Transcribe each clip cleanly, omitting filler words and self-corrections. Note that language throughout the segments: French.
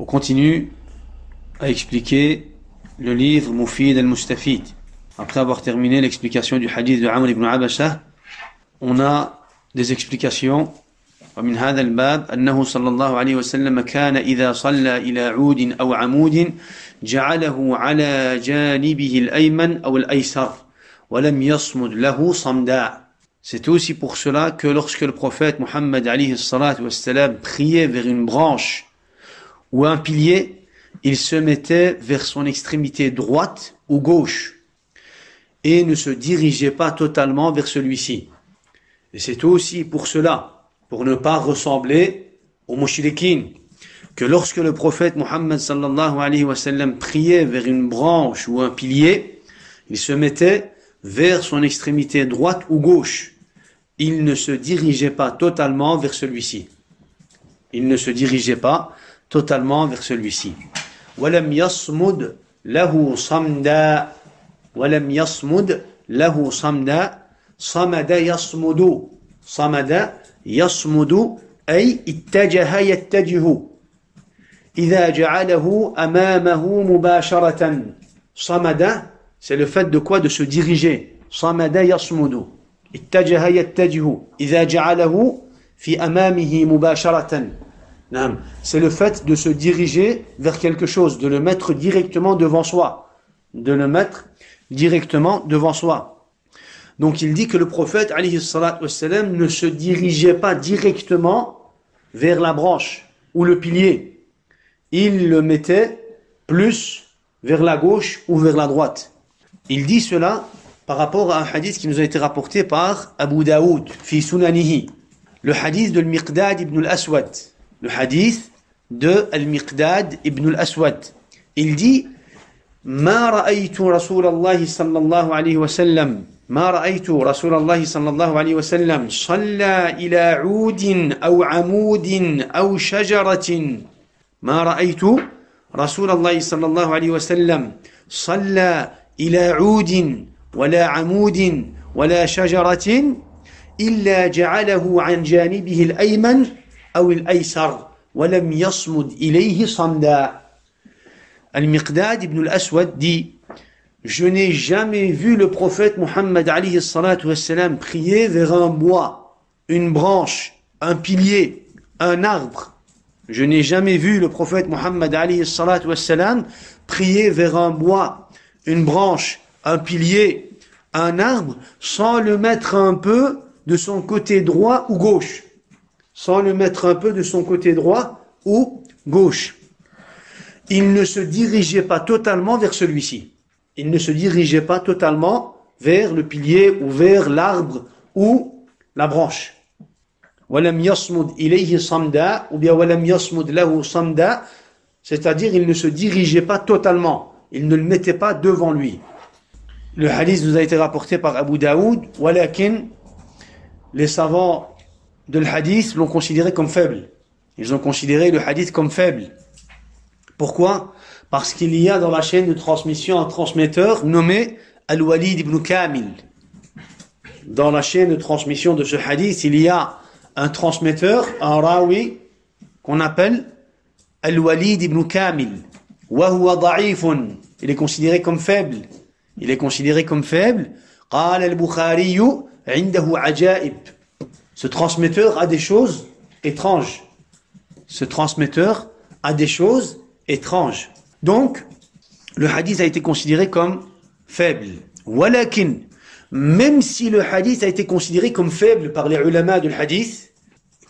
On continue à expliquer le livre Mufid al-Mustafid. Après avoir terminé l'explication du hadith de Amr ibn Abasa, on a des explications. ومن هذا الباب أنه صلى الله عليه وسلم كان إذا صلى إلى عود أو عمود جعله على جانبه الأيمن أو الأيسر ولم يصمد له صمدا. C'est aussi pour cela que lorsque le prophète Mohammed alayhi salatu wassalam priait vers une branche ou un pilier, il se mettait vers son extrémité droite ou gauche et ne se dirigeait pas totalement vers celui-ci. Et c'est aussi pour cela, pour ne pas ressembler aux mushrikines, que lorsque le prophète Mohammed sallallahu alayhi wa sallam priait vers une branche ou un pilier, il se mettait vers son extrémité droite ou gauche. Il ne se dirigeait pas totalement vers celui-ci. Il ne se dirigeait pas totalement vers celui-ci. وَلَمْ يَصْمُدْ لَهُ صَمْدًا وَلَمْ يَصْمُدْ لَهُ صَمْدًا صَمَدَ يَصْمُدُ صَمَدَ يَصْمُدُ أي اتجه يتجه إذا جعله أمامه مباشرة. صَمَدَ, c'est le fait de quoi? De se diriger. صَمَدَ يَصْمُدُ اتجه يتجه إذا جعله في أمامه مباشرة. C'est le fait de se diriger vers quelque chose, de le mettre directement devant soi. De le mettre directement devant soi. Donc il dit que le prophète alayhi salatu wassalam ne se dirigeait pas directement vers la branche ou le pilier. Il le mettait plus vers la gauche ou vers la droite. Il dit cela par rapport à un hadith qui nous a été rapporté par Abu Daoud fi Sunanihi. Le hadith de Al-Miqdad ibn al-Aswad. Le hadith de Al-Miqdad ibn al-Aswad. Il dit ما رأيت رسول الله صلى الله عليه وسلم ما رأيت رسول الله صلى الله عليه وسلم صلى إلى عود أو عمود أو شجرة ما رأيت رسول الله صلى الله عليه وسلم صلى إلى عود ولا عمود ولا شجرة إلا جعله عن جانبه الأيمن أو الأيسر ولم يصمد إليه صمدا. Al-Miqdad ibn al-Aswad dit: je n'ai jamais vu le prophète Mohammed alayhi salatu wassalam prier vers un bois, une branche, un pilier, un arbre. Je n'ai jamais vu le prophète Mohammed alayhi salatu wassalam prier vers un bois, une branche, un pilier, un arbre, sans le mettre un peu de son côté droit ou gauche. Sans le mettre un peu de son côté droit ou gauche. Il ne se dirigeait pas totalement vers celui-ci. Il ne se dirigeait pas totalement vers le pilier ou vers l'arbre ou la branche. وَلَمْ يَصْمُدْ إِلَيْهِ صَمْدًا ou bien وَلَمْ يَصْمُدْ لَهُ صَمْدًا, c'est-à-dire il ne se dirigeait pas totalement. Il ne le mettait pas devant lui. Le hadith nous a été rapporté par Abu Daoud, walakin les savants de l'hadith l'ont considéré comme faible. Ils ont considéré le hadith comme faible. Pourquoi? Parce qu'il y a dans la chaîne de transmission un transmetteur nommé Al-Walid ibn Kamil. Dans la chaîne de transmission de ce hadith, il y a un transmetteur, un rawi, qu'on appelle Al-Walid ibn Kamil. Wa huwa da'ifun. Il est considéré comme faible. Il est considéré comme faible. قال البخاري عنده عجائب. Ce transmetteur a des choses étranges. Ce transmetteur a des choses étranges. Donc, le hadith a été considéré comme faible. Walakin, même si le hadith a été considéré comme faible par les ulama du hadith,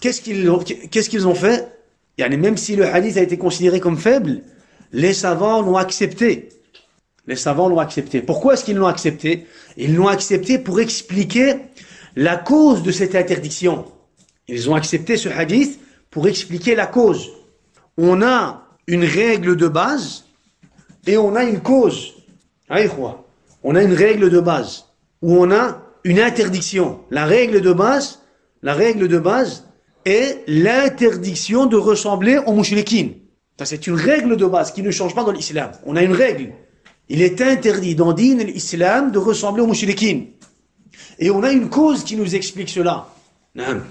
qu'est-ce qu'ils ont fait? Même si le hadith a été considéré comme faible, les savants l'ont accepté. Les savants l'ont accepté. Pourquoi est-ce qu'ils l'ont accepté? Ils l'ont accepté pour expliquer la cause de cette interdiction. Ils ont accepté ce hadith pour expliquer la cause. On a une règle de base et on a une cause. On a une règle de base où on a une interdiction. La règle de base est l'interdiction de ressembler aux mouchriquines. C'est une règle de base qui ne change pas dans l'islam. On a une règle. Il est interdit dans l'islam de ressembler aux mouchriquines. Et on a une cause qui nous explique cela.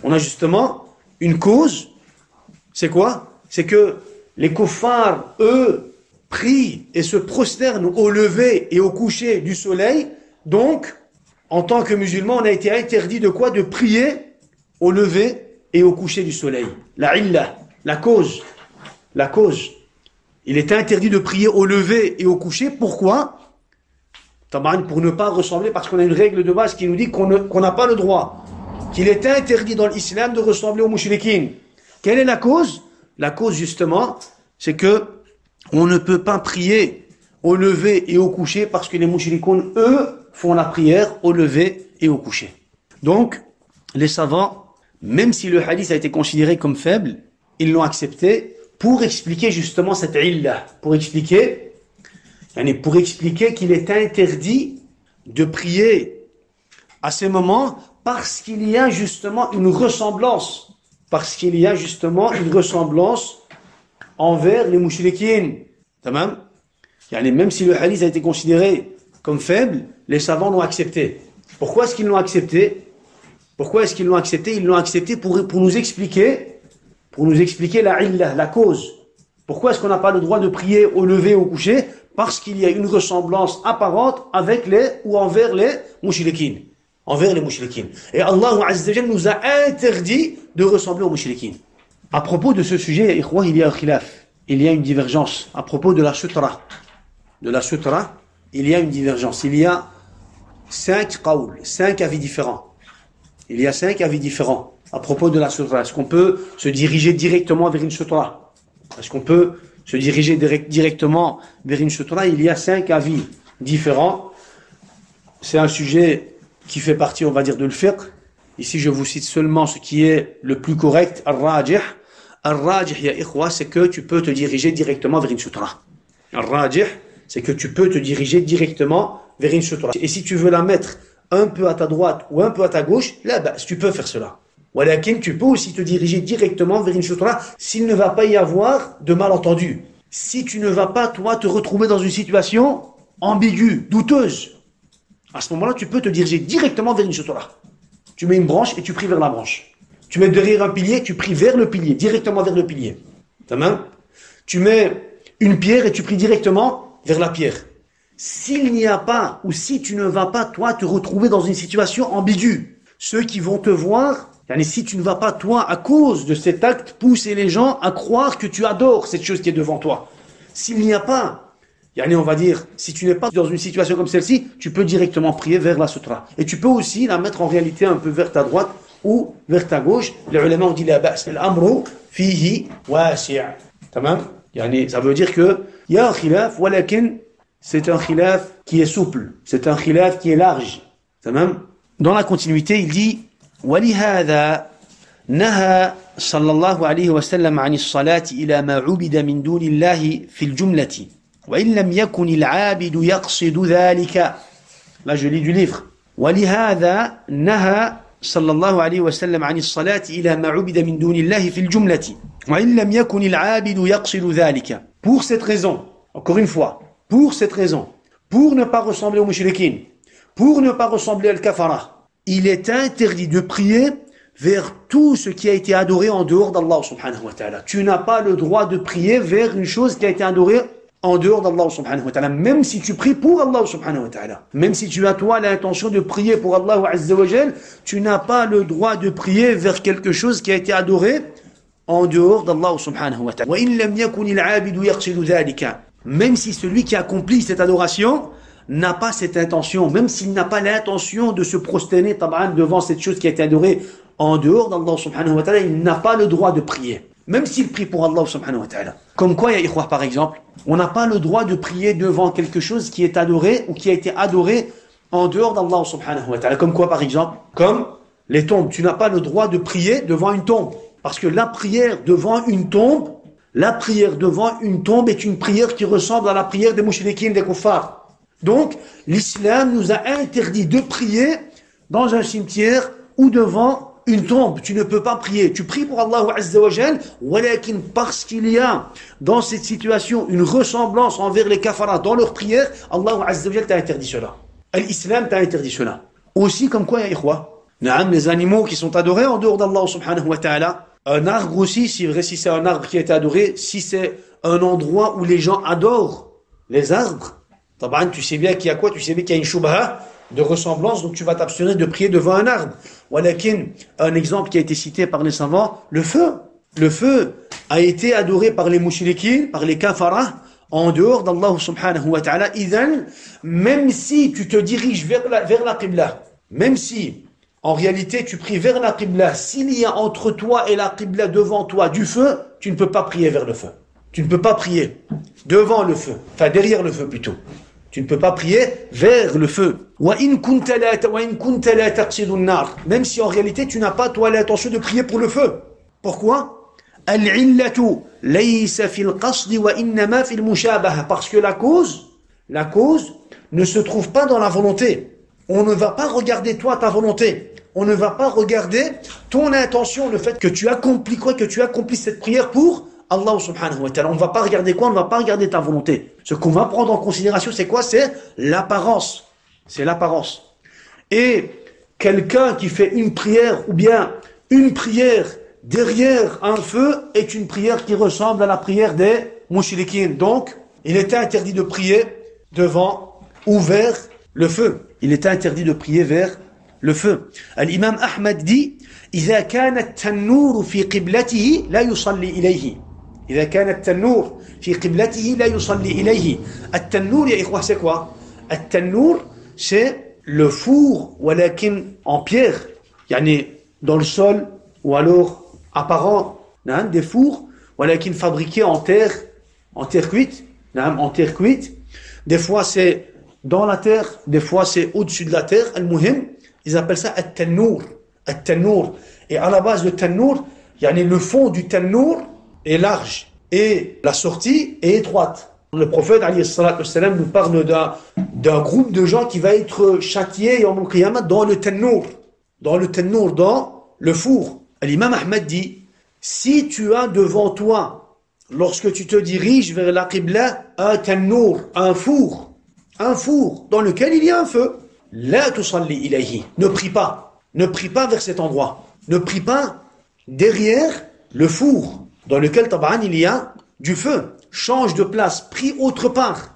On a justement une cause. C'est quoi? C'est que Les kuffars, eux, prient et se prosternent au lever et au coucher du soleil. Donc, en tant que musulmans, on a été interdit de quoi? De prier au lever et au coucher du soleil. La illa, la cause. La cause. Il est interdit de prier au lever et au coucher. Pourquoi? Pour ne pas ressembler, parce qu'on a une règle de base qui nous dit qu'on n'a pas le droit. Qu'il est interdit dans l'islam de ressembler aux mouchriquines. Quelle est la cause? La cause, justement, c'est que on ne peut pas prier au lever et au coucher parce que les mouchrikoun, eux, font la prière au lever et au coucher. Donc, les savants, même si le hadith a été considéré comme faible, ils l'ont accepté pour expliquer justement cette illa, pour expliquer qu'il est interdit de prier à ces moments parce qu'il y a justement une ressemblance, envers les mouchrikines. Tamam? Même si le hadith a été considéré comme faible, les savants l'ont accepté. Pourquoi est-ce qu'ils l'ont accepté? Ils l'ont accepté pour nous expliquer la illa, la cause. Pourquoi est-ce qu'on n'a pas le droit de prier au lever ou au coucher? Parce qu'il y a une ressemblance apparente envers les mouchrikines. Et Allah Azza wa Jalla nous a interdit de ressembler aux mouchrikines. À propos de ce sujet, il y a un khilaf, il y a une divergence. À propos de la sutra, il y a une divergence. Il y a 5 avis différents. À propos de la sutra. Est-ce qu'on peut se diriger directement vers une sutra? Il y a 5 avis différents. C'est un sujet qui fait partie, on va dire, de l'fiqh. Ici, je vous cite seulement ce qui est le plus correct, al-rajih. Al-rajih, ya ikhwa, c'est que tu peux te diriger directement vers une sutra. Et si tu veux la mettre un peu à ta droite ou un peu à ta gauche, là, tu peux faire cela. Walakin, tu peux aussi te diriger directement vers une sutra s'il ne va pas y avoir de malentendu. Si tu ne vas pas, toi, te retrouver dans une situation ambiguë, douteuse, à ce moment-là, tu peux te diriger directement vers une sutra. Tu mets une branche et tu pries vers la branche. Tu mets derrière un pilier, tu pries vers le pilier, directement vers le pilier. Tu mets une pierre et tu pries directement vers la pierre. S'il n'y a pas, ou si tu ne vas pas, toi, te retrouver dans une situation ambiguë, ceux qui vont te voir, si tu ne vas pas, toi, à cause de cet acte, pousser les gens à croire que tu adores cette chose qui est devant toi. S'il n'y a pas, on va dire, si tu n'es pas dans une situation comme celle-ci, tu peux directement prier vers la sutra. Et tu peux aussi la mettre en réalité un peu vers ta droite ou vers ta gauche. Les ulama ont dit la ba's. L'amru fihi wasi'. Tamam? Ça veut dire que il y a un khilaf, walakin c'est un khilaf qui est souple. C'est un khilaf qui est large. Tamam? Dans la continuité, il dit وَلِهَذَا نَهَى صلى الله عليه وسلم عن الصلاة إلى ما عبد من دون الله في الجملة وإن لم يكن العابد يقصد ذلك. Là, je lis du livre. وَلِهَذَا نَهَى صلى الله عليه وسلم عن الصلاة إلى ما عبد من دون الله في الجملة وإن لم يكن العابد يقصد ذلك. Pour cette raison, encore une fois, pour ne pas ressembler aux mouchrikines, pour ne pas ressembler al kafara, il est interdit de prier vers tout ce qui a été adoré en dehors d'Allah subhanahu wa ta'ala. Tu n'as pas le droit de prier vers une chose qui a été adorée en dehors d'Allah subhanahu wa ta'ala, même si tu pries pour Allah subhanahu wa ta'ala. Même si tu as toi l'intention de prier pour Allah azza wa jal, tu n'as pas le droit de prier vers quelque chose qui a été adoré en dehors d'Allah subhanahu wa ta'ala. وَإِن لَمْ يَكُنِ الْعَابِدُ يَقْصِدُ ذَلِكَ. Même si celui qui accomplit cette adoration n'a pas cette intention, même s'il n'a pas l'intention de se prosterner devant cette chose qui a été adorée en dehors d'Allah subhanahu wa ta'ala, il n'a pas le droit de prier. Même s'il prie pour Allah subhanahu wa ta'ala. Comme quoi, ya ikhwah, par exemple, on n'a pas le droit de prier devant quelque chose qui est adoré ou qui a été adoré en dehors d'Allah subhanahu wa ta'ala. Comme quoi, par exemple? Comme les tombes. Tu n'as pas le droit de prier devant une tombe. Parce que la prière devant une tombe est une prière qui ressemble à la prière des mouchrikines, des kuffars. Donc, l'islam nous a interdit de prier dans un cimetière ou devant une tombe. Tu ne peux pas prier. Tu pries pour Allah azza wa jal, walakin parce qu'il y a dans cette situation une ressemblance envers les kafaras dans leur prière, Allah azza wa jal t'a interdit cela. L'islam t'a interdit cela. Aussi, comme quoi, ya ikhwa, les animaux qui sont adorés en dehors d'Allah subhanahu wa ta'ala, un arbre aussi, si c'est un arbre qui a été adoré, si c'est un endroit où les gens adorent les arbres, taban, tu sais bien qu'il y a quoi? Tu sais bien qu'il y a une shubha de ressemblance, donc tu vas t'abstenir de prier devant un arbre. Walakin, un exemple qui a été cité par les savants, le feu. Le feu a été adoré par les mouchriquins, par les kafaras, en dehors d'Allah subhanahu wa ta'ala. Idhan, même si tu te diriges vers la qibla, même si en réalité tu pries vers la qibla, s'il y a entre toi et la qibla devant toi du feu, tu ne peux pas prier vers le feu. Tu ne peux pas prier devant le feu, enfin derrière le feu plutôt. Tu ne peux pas prier vers le feu. Même si en réalité tu n'as pas toi l'intention de prier pour le feu. Pourquoi? Parce que la cause ne se trouve pas dans la volonté. On ne va pas regarder toi ta volonté. On ne va pas regarder ton intention, le fait que tu accomplis quoi, que tu accomplis cette prière pour Allah subhanahu wa ta'ala. On ne va pas regarder quoi, on ne va pas regarder ta volonté. Ce qu'on va prendre en considération, c'est quoi? C'est l'apparence. C'est l'apparence. Et quelqu'un qui fait une prière ou bien une prière derrière un feu est une prière qui ressemble à la prière des mouchriquins. Donc, il était interdit de prier devant ou vers le feu. Il était interdit de prier vers le feu. L'imam Ahmad dit إذا كان التنور في قبلته لا يصلي إليه. إذا كان التنور في قبلته لا يصلي إليه. التنور يا إخوة c'est quoi? التنور c'est le four ولكن en pierre. يعني dans le sol ou alors apparent, des fours ولكن fabriqués en terre cuite, en terre cuite. Des fois c'est dans la terre, des fois c'est au-dessus de la terre. Al-Muhim, ils appellent ça at-tannour. At-tannour. Et à la base, le tannour, le fond du tannour est large et la sortie est étroite. Le prophète alayhi salatu wassalam nous parle d'un groupe de gens qui va être châtié yawm al-qiyamah dans le tannour, dans le four. L'imam Ahmad dit, si tu as devant toi, lorsque tu te diriges vers la qibla, un tannour, un four dans lequel il y a un feu, la tusalli ilayhi, ne prie pas vers cet endroit, ne prie pas derrière le four dans lequel taban il y a du feu, change de place, prie autre part,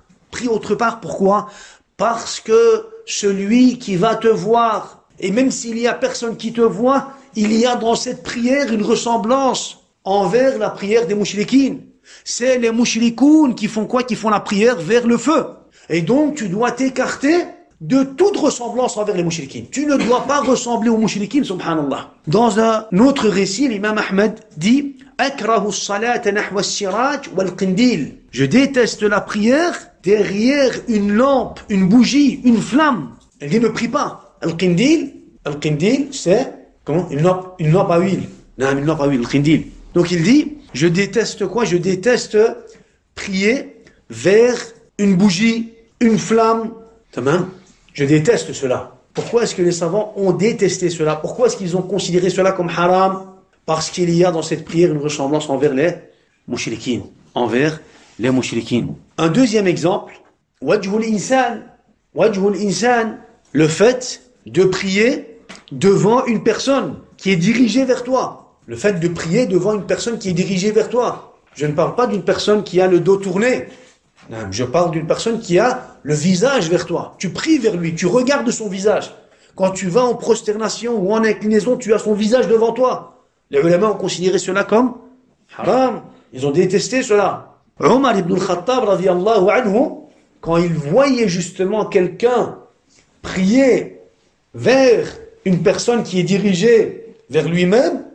pourquoi? Parce que celui qui va te voir, et même s'il y a personne qui te voit, il y a dans cette prière une ressemblance envers la prière des mouchriquines. C'est les mouchrikoun qui font quoi? Qui font la prière vers le feu. Et donc, tu dois t'écarter de toute ressemblance envers les mouchriquines. Tu ne dois pas ressembler aux mouchriquines, subhanallah. Dans un autre récit, l'imam Ahmed dit Akrahu as-salata nahwa as-siraj wal-qindil. Je déteste la prière derrière une lampe, une bougie, une flamme. Elle dit ne prie pas. Al-qindil, c'est comment? Une lampe à huile. Non, une lampe à huile, al-qindil. Donc il dit je déteste quoi? Je déteste prier vers une bougie, une flamme. Tamam. Je déteste cela. Pourquoi est-ce que les savants ont détesté cela? Pourquoi est-ce qu'ils ont considéré cela comme haram? Parce qu'il y a dans cette prière une ressemblance envers les mouchriquines. Un deuxième exemple, wajhul insan, le fait de prier devant une personne qui est dirigée vers toi. Le fait de prier devant une personne qui est dirigée vers toi. Je ne parle pas d'une personne qui a le dos tourné. Je parle d'une personne qui a le visage vers toi. Tu pries vers lui, tu regardes son visage. Quand tu vas en prosternation ou en inclinaison, tu as son visage devant toi. Les ulama ont considéré cela comme haram. Ils ont détesté cela. Omar ibn al-Khattab, radiyallahu anhu, quand il voyait justement quelqu'un prier vers une personne qui est dirigée vers lui-même,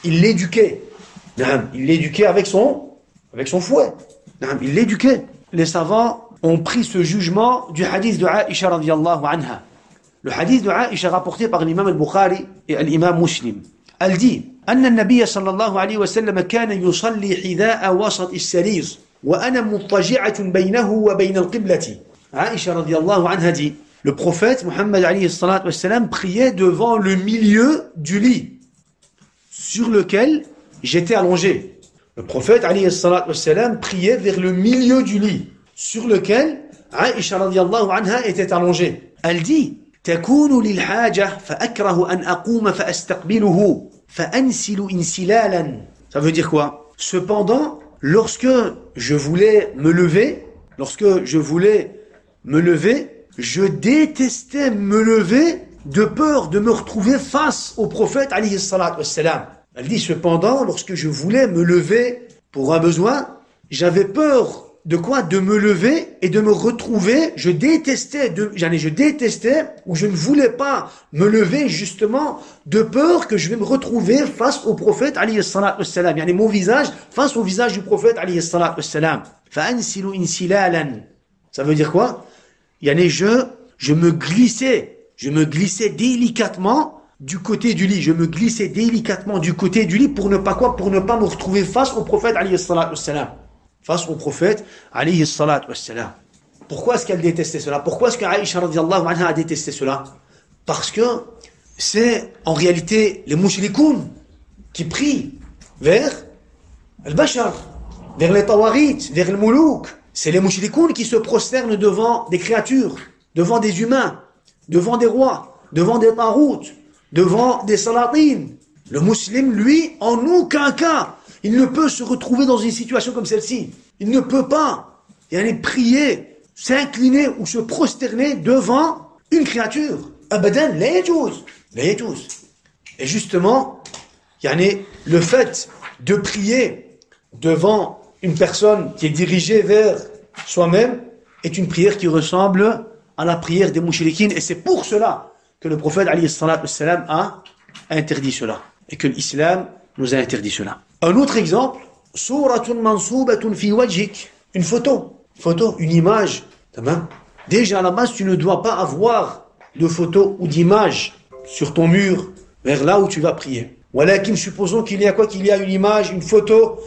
il l'éduquait. Il l'éduquait avec son fouet. Il l'éduquait. Les savants ont pris ce jugement du hadith de Aïcha radiyallahu anha. Le hadith de Aïcha rapporté par l'imam al-Bukhari et l'imam Muslim. Elle dit أن النبي صلى الله عليه وسلم كان يصلي حذاء وسط السرير وأنا مضطجعة بينه وبين القبلة. Aïcha radiyallahu anha dit le prophète Muhammad alayhi salatu wassalam priait devant le milieu du lit sur lequel j'étais allongé. Le prophète alayhi salatu wassalam priait vers le milieu du lit sur lequel Aïcha radiyallahu anha était allongée. Elle dit تكون للحاجة فأكره أن أقوم فأستقبله فأنسل انسلالا. Ça veut dire quoi? Cependant, lorsque je voulais me lever, je détestais me lever de peur de me retrouver face au prophète alayhi salatu wassalam. Elle dit cependant, lorsque je voulais me lever pour un besoin, j'avais peur de quoi? De me lever et de me retrouver. Je détestais ou je ne voulais pas me lever justement de peur que je vais me retrouver face au prophète alayhi salatu wassalam. Yani mon visage face au visage du prophète alayhi salatu wassalam. Fa'ansilu insilalan. Ça veut dire quoi? Yani je me glissais délicatement du côté du lit. Je me glissais délicatement du côté du lit pour ne pas quoi? Pour ne pas me retrouver face au prophète alayhi salatu wassalam. Face au prophète alayhi salatu wassalam. Pourquoi est-ce qu'elle détestait cela? Pourquoi est-ce que Aïcha radiyallahu anha a détesté cela? Parce que c'est en réalité les mushrikoun qui prient vers al-bashar, vers les tawarit, vers le moulouk. C'est les mushrikoun qui se prosternent devant des créatures, devant des humains, devant des rois, devant des tarout, devant des salatines. Le musulman, lui, en aucun cas, il ne peut se retrouver dans une situation comme celle-ci. Il ne peut pas prier, s'incliner ou se prosterner devant une créature. Abadan, la yajouz. Et justement, le fait de prier devant une personne qui est dirigée vers soi-même est une prière qui ressemble à la prière des mouchriquines. Et c'est pour cela que le prophète alayhi salatu wassalam a interdit cela. Et que l'islam nous a interdit cela. Un autre exemple, suratun mansoubatun fi wajhik, une photo, une image. Déjà à la base, tu ne dois pas avoir de photo ou d'image sur ton mur vers là où tu vas prier. Walakin, supposons qu'il y a quoi? Qu'il y a une image, une photo,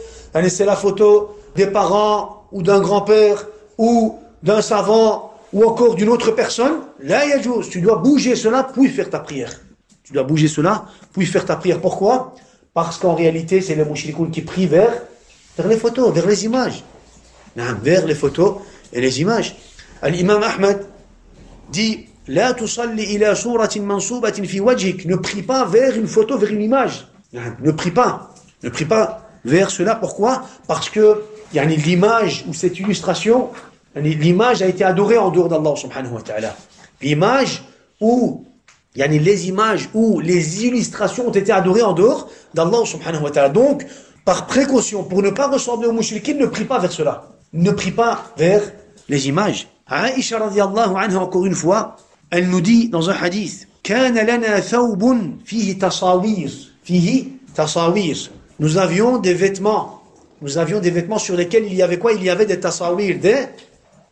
c'est la photo des parents ou d'un grand-père ou d'un savant ou encore d'une autre personne. Là, yajouz, tu dois bouger cela puis faire ta prière. Pourquoi? Parce qu'en réalité, c'est les mouchrikoun qui prient vers les photos, vers les images. Vers les photos et les images. L'imam Ahmad dit La tusalli ila suratin mansoubatin fi wajhik. Ne prie pas vers une photo, vers une image. Ne prie pas vers cela. Pourquoi? Parce que l'image ou cette illustration, l'image a été adorée en dehors d'Allah subhanahu wa ta'ala. L'image ou les images ou les illustrations ont été adorées en dehors d'Allah subhanahu wa ta'ala. Donc, par précaution, pour ne pas ressembler aux mouchriquines, ne prie pas vers cela. Ne prie pas vers les images. Aïcha radiyallahu anha, encore une fois, elle nous dit dans un hadith, كَانَ لَنَا ثَوْبٌ فِيهِ تَصَاوِيرٌ. Nous avions des vêtements sur lesquels il y avait quoi? Il y avait des tasawir,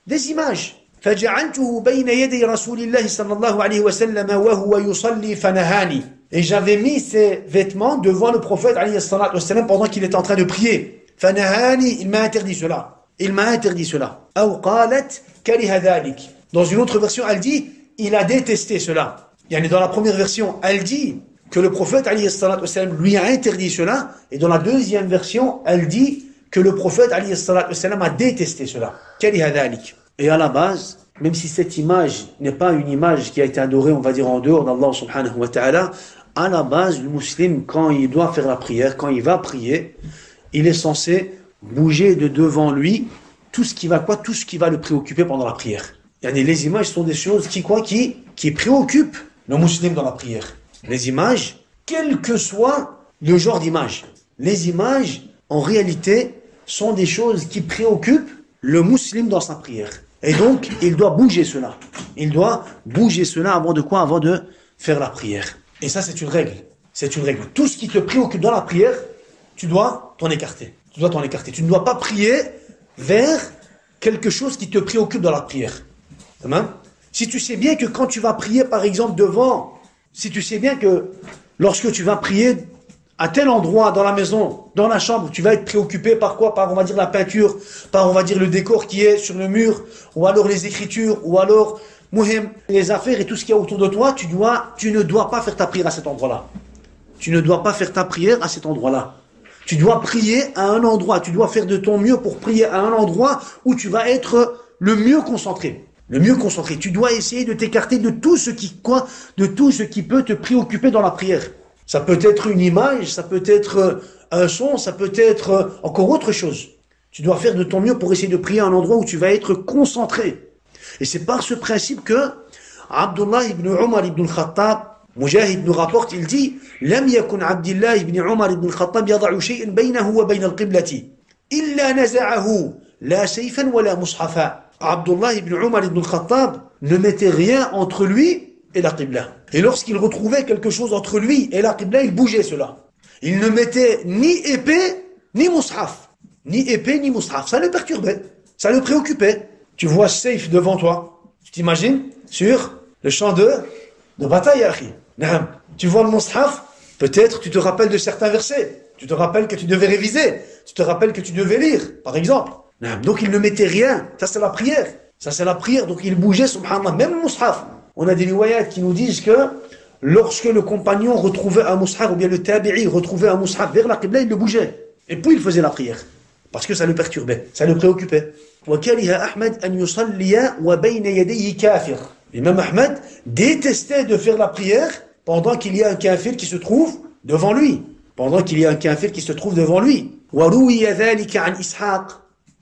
des images. فجعلته بين يدي رسول الله صلى الله عليه وسلم وهو يصلي فنهاني. Et j'avais mis ces vêtements devant le prophète alayhi salatu wassalam pendant qu'il était en train de prier. فنهاني, il m'a interdit cela. أو قالت كره ذلك. Dans une autre version, elle dit il a détesté cela. Dans la première version, elle dit que le prophète alayhi salatu wassalam lui a interdit cela, et dans la deuxième version, elle dit que le prophète alayhi salatu wassalam a détesté cela. كره ذلك. Et à la base, même si cette image n'est pas une image qui a été adorée, on va dire en dehors d'Allah subhanahu wa ta'ala, à la base, le musulman, quand il doit faire la prière, quand il va prier, il est censé bouger de devant lui tout ce qui va le préoccuper pendant la prière. Les images sont des choses qui préoccupent le musulman dans la prière. Les images, quel que soit le genre d'image. Les images, en réalité, sont des choses qui préoccupent le musulman dans sa prière. Et donc, il doit bouger cela. Avant de quoi? Avant de faire la prière. Et ça, c'est une règle. Tout ce qui te préoccupe dans la prière, tu dois t'en écarter. Tu ne dois pas prier vers quelque chose qui te préoccupe dans la prière. Si tu sais bien que quand tu vas prier, par exemple, si tu sais bien que lorsque tu vas prier à tel endroit dans la maison, dans la chambre, tu vas être préoccupé par quoi? Par, on va dire, la peinture, par, on va dire, le décor qui est sur le mur, ou alors les écritures, ou alors, les affaires et tout ce qu'il y a autour de toi, tu ne dois pas faire ta prière à cet endroit-là. Tu dois prier à un endroit, tu dois faire de ton mieux pour prier à un endroit où tu vas être le mieux concentré. Tu dois essayer de t'écarter de tout ce qui peut te préoccuper dans la prière. Ça peut être une image, ça peut être un son, ça peut être encore autre chose. Tu dois faire de ton mieux pour essayer de prier à un endroit où tu vas être concentré. Et c'est par ce principe que Abdullah ibn Umar ibn al-Khattab, Mujahid nous rapporte, il dit لم يكن عبد الله بن عمر بن الخطاب يضع شيئا بينه وبين القبلة إلا نزعه لا سيفا ولا مصحفا. Abdullah ibn Umar ibn al-Khattab ne mettait rien entre lui et la Qibla. Et lorsqu'il retrouvait quelque chose entre lui et la Qibla, il bougeait cela. Il ne mettait ni épée, ni mushaf. Ni épée, ni mushaf. Ça le perturbait. Ça le préoccupait. Tu vois Saif devant toi. Tu t'imagines sur le champ de bataille, Akhi. Tu vois le mushaf. Peut-être tu te rappelles de certains versets. Tu te rappelles que tu devais réviser. Tu te rappelles que tu devais lire, par exemple. Donc il ne mettait rien. Ça c'est la prière. Ça c'est la prière. Donc il bougeait, subhanallah. Même le mushaf. On a des riwayats qui nous disent que lorsque le compagnon retrouvait un mushaf, ou bien le tabi'i retrouvait un mushaf vers la Qibla, il le bougeait. Et puis il faisait la prière. Parce que ça le perturbait, ça le préoccupait. L'imam Ahmed détestait de faire la prière pendant qu'il y a un kafir qui se trouve devant lui. Pendant qu'il y a un kafir qui se trouve devant lui.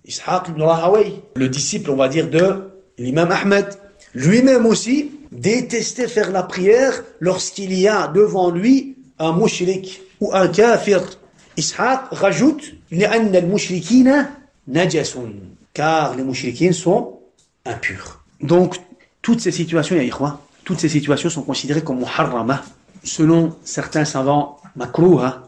Ishaq ibn Rahawayh, le disciple, on va dire, de l'imam Ahmed, lui-même aussi détestait faire la prière lorsqu'il y a devant lui un mushrik ou un kafir. Ishaq rajoute لأن المشركين نجس, car les mushrikines sont impurs. Donc toutes ces situations, ya ikhwa, toutes ces situations sont considérées comme muharrama selon certains savants, makruha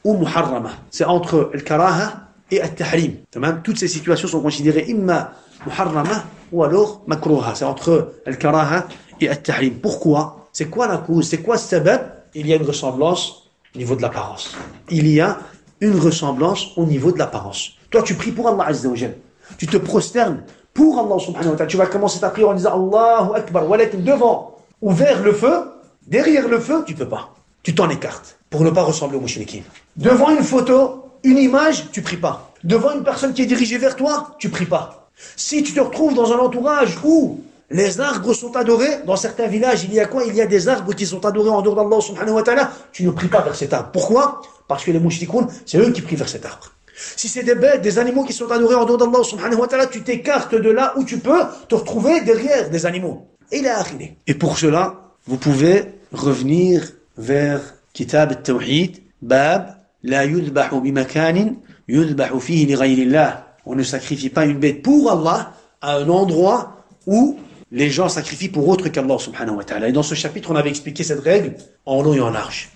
ou muharrama. C'est entre al-karaha et al-tahrim. Toutes ces situations sont considérées imma muharrama ou alors makruha. C'est entre al-karaha et al-tahrim. Pourquoi? C'est quoi la cause? C'est quoi le sabab? Il y a une ressemblance au niveau de l'apparence. Il y a une ressemblance au niveau de l'apparence. Toi, tu pries pour Allah Azza wa Jal. Tu te prosternes pour Allah subhanahu wa ta'ala. Tu vas commencer ta prière en disant Allahu Akbar, walakin devant ou vers le feu, derrière le feu, tu peux pas. Tu t'en écartes pour ne pas ressembler aux mushrikin. Devant une photo, une image, tu pries pas. Devant une personne qui est dirigée vers toi, tu pries pas. Si tu te retrouves dans un entourage où les arbres sont adorés, dans certains villages, il y a quoi? Il y a des arbres qui sont adorés en dehors d'Allah subhanahu wa ta'ala, tu ne pries pas vers cet arbre. Pourquoi? Parce que les mushrikoun, c'est eux qui prient vers cet arbre. Si c'est des bêtes, des animaux qui sont adorés en dehors d'Allah subhanahu wa ta'ala, tu t'écartes de là où tu peux te retrouver derrière des animaux. Et pour cela, vous pouvez revenir vers Kitab al-Tawhid, Bab, La yudbahu bimakanin, yudbahu fihi li ghayrillah. On ne sacrifie pas une bête pour Allah à un endroit où les gens sacrifient pour autre qu'Allah subhanahu wa ta'ala. Et dans ce chapitre, on avait expliqué cette règle en long et en large.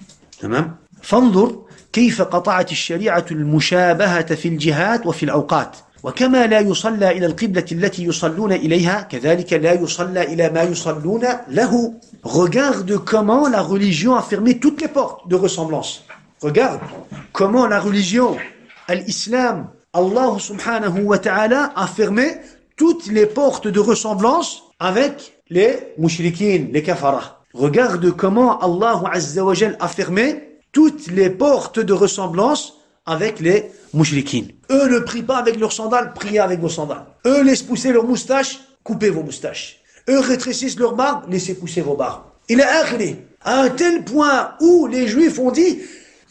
فانظر كيف قطعت الشريعة المشابهة في الجهات وفي الأوقات وكما لا يصلى إلى القبلة التي يصلون إليها كذلك لا يصلى إلى ما يصلون له. Regarde comment la religion a fermé toutes les portes de ressemblance. Regarde comment la religion, l'islam, Allah subhanahu wa ta'ala a fermé toutes les portes de ressemblance avec les mushrikines, les kafaras. Regarde comment Allah azza wa jal a fermé toutes les portes de ressemblance avec les mushrikines. Eux ne prient pas avec leurs sandales, priez avec vos sandales. Eux laissent pousser leurs moustaches, coupez vos moustaches. Eux rétrécissent leurs barbes, laissez pousser vos barbes. Il est akhli, à un tel point où les juifs ont dit,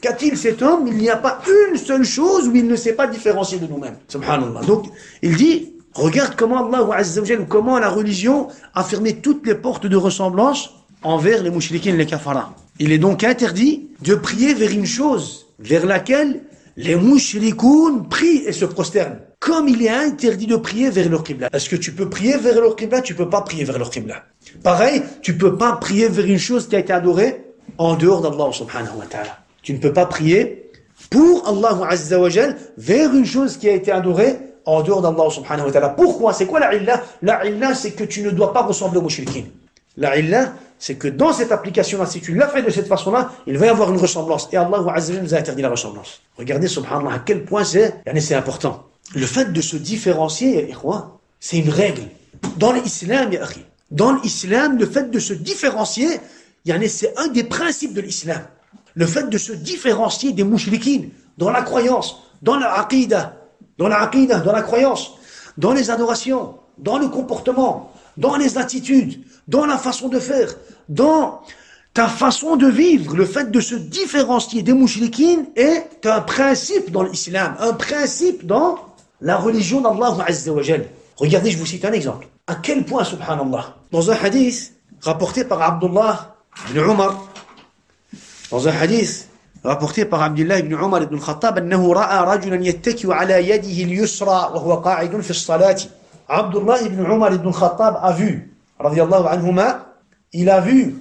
qu'a-t-il cet homme? Il n'y a pas une seule chose où il ne s'est pas différencié de nous-mêmes. Subhanallah. Donc, il dit, regarde comment Allah azza wa jal, ou comment la religion a fermé toutes les portes de ressemblance envers les mushrikines, les kafaras. Il est donc interdit de prier vers une chose vers laquelle les mushrikoun prient et se prosternent. Comme il est interdit de prier vers leur qibla. Est-ce que tu peux prier vers leur qibla? Tu peux pas prier vers leur qibla. Pareil, tu peux pas prier vers une chose qui a été adorée en dehors d'Allah subhanahu wa ta'ala. Tu ne peux pas prier pour Allah azza wa jal vers une chose qui a été adorée en dehors d'Allah subhanahu wa ta'ala. Pourquoi? C'est quoi la illa? La illa, c'est que tu ne dois pas ressembler aux mushrikines. La illa, c'est que dans cette application-là, si tu l'as fait de cette façon-là, il va y avoir une ressemblance. Et Allah azza wa jal nous a interdit la ressemblance. Regardez, subhanallah, à quel point c'est important. Le fait de se différencier, c'est une règle. Dans l'islam, ya akhi, dans l'islam, le fait de se différencier, c'est un des principes de l'islam. Le fait de se différencier des mushrikines dans la croyance, dans la aqidah, dans la croyance, dans les adorations, dans le comportement, dans les attitudes, dans la façon de faire, dans ta façon de vivre. Le fait de se différencier des mushrikines est un principe dans l'islam, un principe dans la religion d'Allah Azza wa Jal. Regardez, je vous cite un exemple. À quel point, subhanallah, dans un hadith rapporté par Abdullah ibn Umar, dans un hadith rapporté par Abdullah ibn Umar ibn al-Khattab, أنه رأى رجلا يتكئ على يده اليسرى وهو قاعد في الصلاة. Abdullah ibn Umar ibn al-Khattab a vu, radiyallahu anhuma, il a vu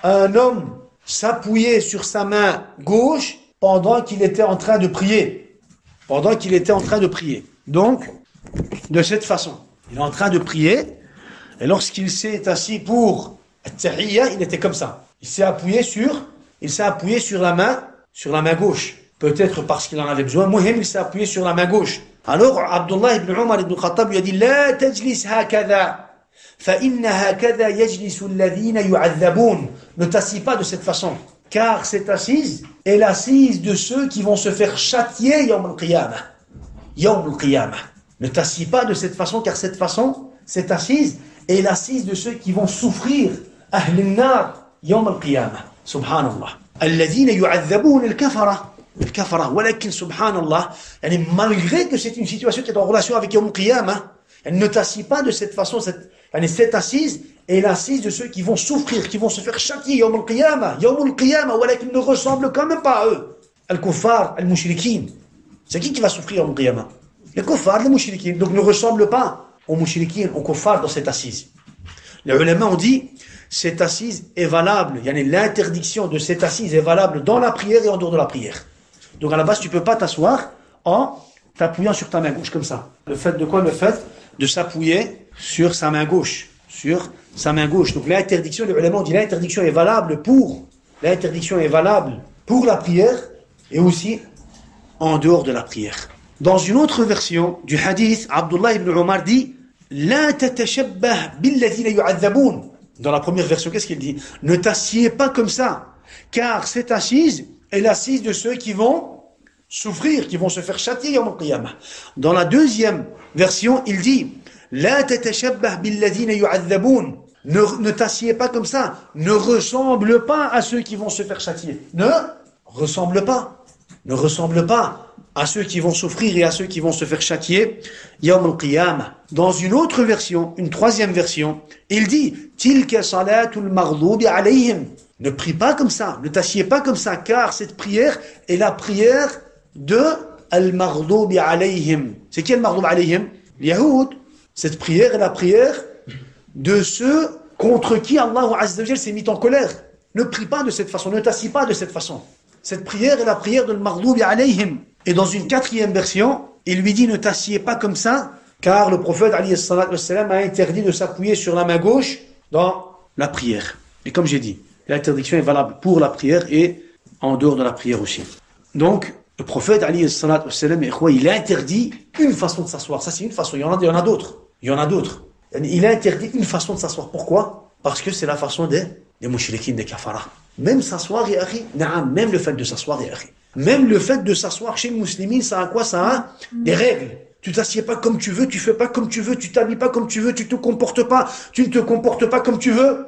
un homme s'appuyer sur sa main gauche pendant qu'il était en train de prier. Pendant qu'il était en train de prier. Donc, de cette façon. Il est en train de prier, et lorsqu'il s'est assis pour At-Tahiyya, il était comme ça. Il s'est appuyé sur la main gauche. Peut-être parce qu'il en avait besoin. Muhim, il s'est appuyé sur la main gauche. Alors, Abdullah ibn Umar ibn Khattab lui a dit, La tajlis hakada, fa inna hakada yajlisu alladhina yu'adhabun. Ne t'assis pas de cette façon. Car cette assise est l'assise de ceux qui vont se faire châtier yawm al-qiyamah. Yawm al-qiyamah. Ne t'assis pas de cette façon, car cette assise est l'assise de ceux qui vont souffrir. Ahl al-nar yawm al-qiyamah. Subhanallah. Alladhina yu'adhabun al-kafara. Al-kafara. Walakin subhanallah. Malgré que c'est une situation qui est en relation avec yawm al-qiyamah, elle ne t'assis pas de cette façon. Cette assise est l'assise de ceux qui vont souffrir, qui vont se faire châtier yawm al-qiyamah. Yawm al-qiyamah, walakin ne ressemble quand même pas à eux. Al-kuffar, al-mushrikin. C'est qui va souffrir yawm al-qiyamah? Les kuffars, les mushrikin. Donc ne ressemble pas aux mushrikin, aux kuffars dans cette assise. Les ulama ont dit, cette assise est valable. L'interdiction de cette assise est valable dans la prière et en dehors de la prière. Donc à la base, tu ne peux pas t'asseoir en t'appuyant sur ta main gauche comme ça. Le fait de quoi? Le fait de s'appuyer sur sa main gauche. Sur sa main gauche. Donc l'interdiction, les ulama ont dit, l'interdiction est valable pour la prière et aussi en dehors de la prière. Dans une autre version du hadith, Abdullah ibn Umar dit La tatashabbah billadhina yu'adhabun. Dans la première version, qu'est-ce qu'il dit? Ne t'assieds pas comme ça, car cette assise est l'assise de ceux qui vont souffrir, qui vont se faire châtier yawm al-qiyamah. Dans la deuxième version, il dit La tatashabbah billadhina yu'adhabun. Ne t'assieds pas comme ça, ne ressemble pas à ceux qui vont se faire châtier. Ne ressemble pas à ceux qui vont souffrir et à ceux qui vont se faire châtier yawm al-qiyamah. Dans une autre version, une troisième version, il dit Tilka salatul maghdubi alayhim. Ne prie pas comme ça, ne t'assieds pas comme ça, car cette prière est la prière de al-maghdubi alayhim. C'est qui al-maghdubi alayhim? Yahoud. Cette prière est la prière de ceux contre qui Allah Azza wa Jal s'est mis en colère. Ne prie pas de cette façon, ne t'assieds pas de cette façon. Cette prière est la prière de al-maghdubi alayhim. Et dans une quatrième version, il lui dit ne t'assieds pas comme ça, car le prophète alayhi salatu wassalam a interdit de s'appuyer sur la main gauche dans la prière. Et comme j'ai dit, l'interdiction est valable pour la prière et en dehors de la prière aussi. Donc, le prophète alayhi salatu wassalam, il a interdit une façon de s'asseoir. Ça c'est une façon, il y en a d'autres. Il a interdit une façon de s'asseoir. Pourquoi? Parce que c'est la façon des mushrikin, des kafaras. Même s'asseoir, ya akhi, même le fait de s'asseoir, ya akhi. Même le fait de s'asseoir chez les musulmans, ça a quoi? Ça a des règles. Tu t'assieds pas comme tu veux, tu fais pas comme tu veux, tu t'habilles pas comme tu veux, tu ne te comportes pas comme tu veux.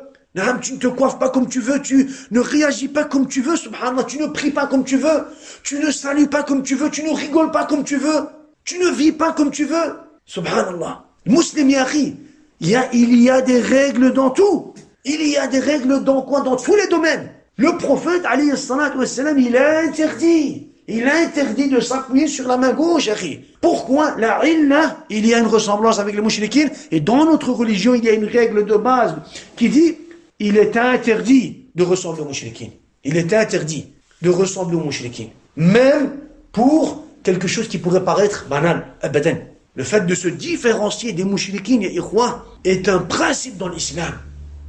Tu ne te coiffes pas comme tu veux, tu ne réagis pas comme tu veux, subhanallah, tu ne pries pas comme tu veux, tu ne salues pas comme tu veux, tu ne rigoles pas comme tu veux, tu ne vis pas comme tu veux. Subhanallah. Muslim yari, il y a des règles dans tout. Il y a des règles dans quoi? Dans tous les domaines. Le prophète, alayhi salatu wassalam, il a interdit de s'appuyer sur la main gauche, akhi. Pourquoi? La illa, il y a une ressemblance avec les mouchriquines, et dans notre religion, il y a une règle de base qui dit, il est interdit de ressembler aux mouchriquines. Il est interdit de ressembler aux mouchriquines. Même pour quelque chose qui pourrait paraître banal, abadan. Le fait de se différencier des mouchriquines, ya ikhwa, est un principe dans l'islam.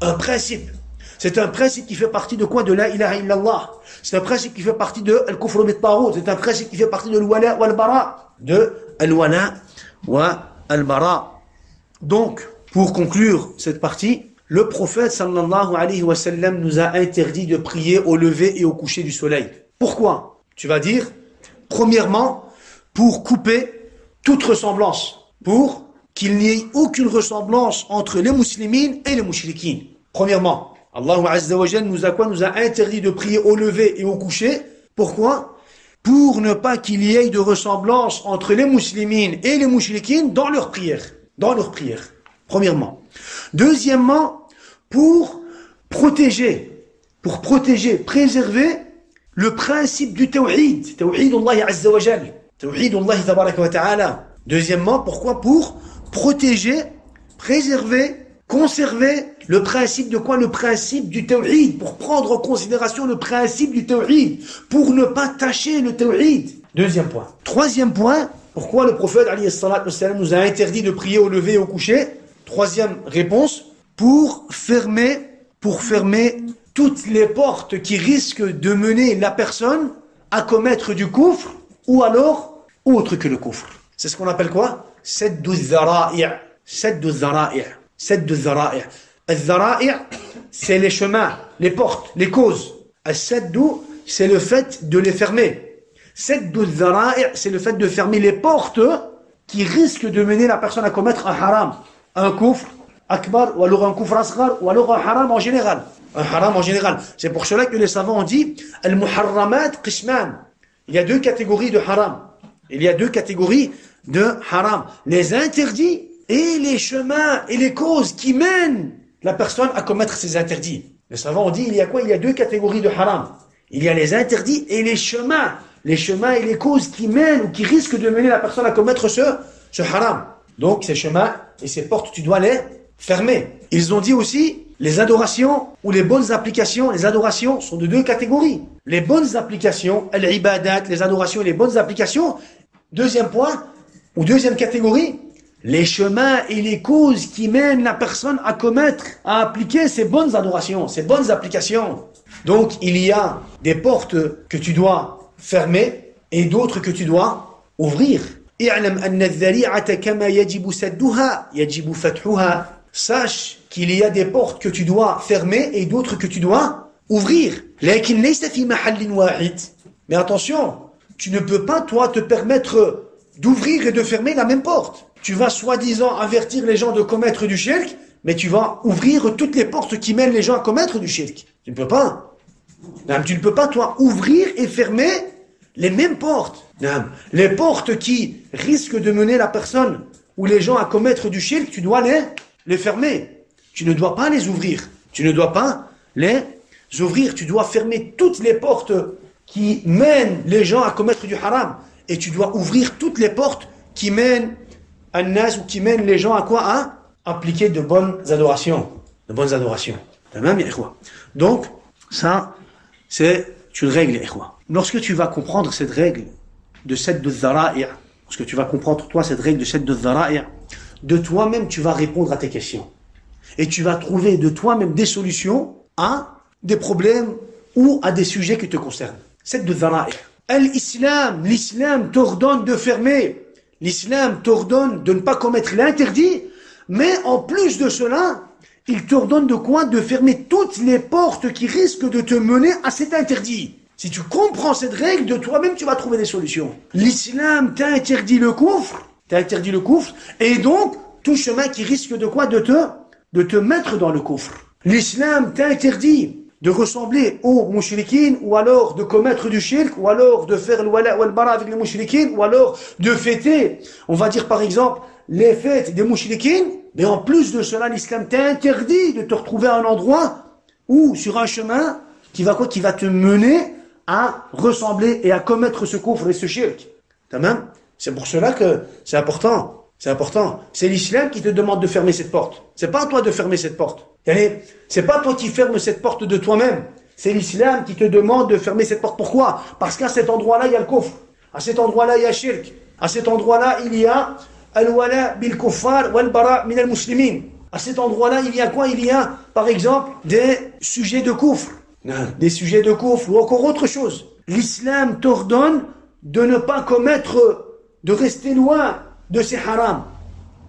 Un principe. C'est un principe qui fait partie de quoi? De la ilaha illallah. C'est un principe qui fait partie de al-kufr bit-taghut. C'est un principe qui fait partie de al-wala wal-bara. De al-wala wa al-bara. Donc, pour conclure cette partie, le prophète sallallahu alayhi wa sallam nous a interdit de prier au lever et au coucher du soleil. Pourquoi? Tu vas dire, premièrement, pour couper toute ressemblance. Pour qu'il n'y ait aucune ressemblance entre les musulmans et les mouchriquines. Premièrement, Allah Azza wa Jal nous a interdit de prier au lever et au coucher. Pourquoi? pour ne pas qu'il y ait de ressemblance entre les musulmans et les mouchriquines dans leur prière. Premièrement. Deuxièmement, pour protéger, préserver le principe du tawhid. Tawhidullah Azza wa Jal. Tawhidullah Tabaraka wa Ta'ala. Deuxièmement, pourquoi? Pour protéger, préserver, conserver le principe de quoi? Le principe du tawhid. Pour prendre en considération le principe du tawhid. Pour ne pas tâcher le tawhid. Deuxième point. Troisième point, pourquoi le prophète alayhi salatu wassalam nous a interdit de prier au lever et au coucher? Troisième réponse, pour fermer toutes les portes qui risquent de mener la personne à commettre du kufr ou alors autre que le kufr. C'est ce qu'on appelle quoi? Saddu al-dhara'i'. Saddu al-dhara'i'. Saddu al-dhara'i'. Al-dhara'i', c'est les chemins, les portes, les causes. Al-saddu, c'est le fait de les fermer. Saddu al-dhara'i', c'est le fait de fermer les portes qui risquent de mener la personne à commettre un haram, un kufr akbar, ou alors un kufr asghar, ou alors un haram en général. Un haram en général. C'est pour cela que les savants ont dit al-muharramat qisman. Il y a deux catégories de haram. Les interdits et les chemins et les causes qui mènent la personne à commettre ces interdits. Les savants ont dit, il y a quoi? Il y a deux catégories de haram. Il y a les interdits et les chemins. Les chemins et les causes qui mènent ou qui risquent de mener la personne à commettre ce haram. Donc, ces chemins et ces portes, tu dois les fermer. Ils ont dit aussi, les adorations ou les bonnes applications, les adorations sont de deux catégories. Les bonnes applications, al-ibadat, les adorations et les bonnes applications. Deuxième point, ou deuxième catégorie, les chemins et les causes qui mènent la personne à commettre, à appliquer ces bonnes adorations, ces bonnes applications. Donc, il y a des portes que tu dois fermer et d'autres que tu dois ouvrir. اعلم أن الذريعة كما يجب سدها يجب فتحها. Sache qu'il y a des portes que tu dois fermer et d'autres que tu dois ouvrir. لكن ليس في محل واحد. Mais attention, tu ne peux pas toi te permettre d'ouvrir et de fermer la même porte. Tu vas soi-disant avertir les gens de commettre du shirk, mais tu vas ouvrir toutes les portes qui mènent les gens à commettre du shirk. Tu ne peux pas. Tu ne peux pas toi ouvrir et fermer les mêmes portes. Les portes qui risquent de mener la personne ou les gens à commettre du shirk, tu dois les fermer. Tu ne dois pas les ouvrir. Tu dois fermer toutes les portes qui mènent les gens à commettre du haram. Et tu dois ouvrir toutes les portes qui mènent an-nas ou qui mènent les gens à quoi? À appliquer de bonnes adorations. Donc, ça, c'est une règle, ikhwa. Lorsque tu vas comprendre cette règle de Sadd al-dhara'i', lorsque tu vas comprendre toi cette règle de Sadd al-dhara'i', de toi-même tu vas répondre à tes questions. Et tu vas trouver de toi-même des solutions à des problèmes ou à des sujets qui te concernent. Sadd al-dhara'i'. L'islam t'ordonne de fermer. L'islam t'ordonne de ne pas commettre l'interdit, mais en plus de cela, il t'ordonne de quoi? De fermer toutes les portes qui risquent de te mener à cet interdit. Si tu comprends cette règle, de toi-même, tu vas trouver des solutions. L'islam t'a interdit le kufr, et donc, tout chemin qui risque de quoi? De te mettre dans le kufr. L'islam t'a interdit de ressembler aux mouchriquines, ou alors de commettre du shirk, ou alors de faire le wala wal bara avec les mouchriquines, ou alors de fêter, on va dire par exemple, les fêtes des mouchriquines, mais en plus de cela, l'islam t'a interdit de te retrouver à un endroit ou sur un chemin qui va te mener à ressembler et à commettre ce kufr et ce shirk. Tamam? C'est pour cela que c'est important. C'est l'islam qui te demande de fermer cette porte. C'est pas à toi de fermer cette porte. C'est pas toi qui fermes cette porte de toi-même. C'est l'islam qui te demande de fermer cette porte. Pourquoi? Parce qu'à cet endroit-là, il y a le kufr. À cet endroit-là, il y a shirk. À cet endroit-là, il y a al-wala bil kuffar wal bara min al-muslimin. À cet endroit-là, il y a quoi? Il y a, par exemple, des sujets de kufr. Des sujets de kufr ou encore autre chose. L'islam t'ordonne de ne pas commettre, de rester loin de ces harams.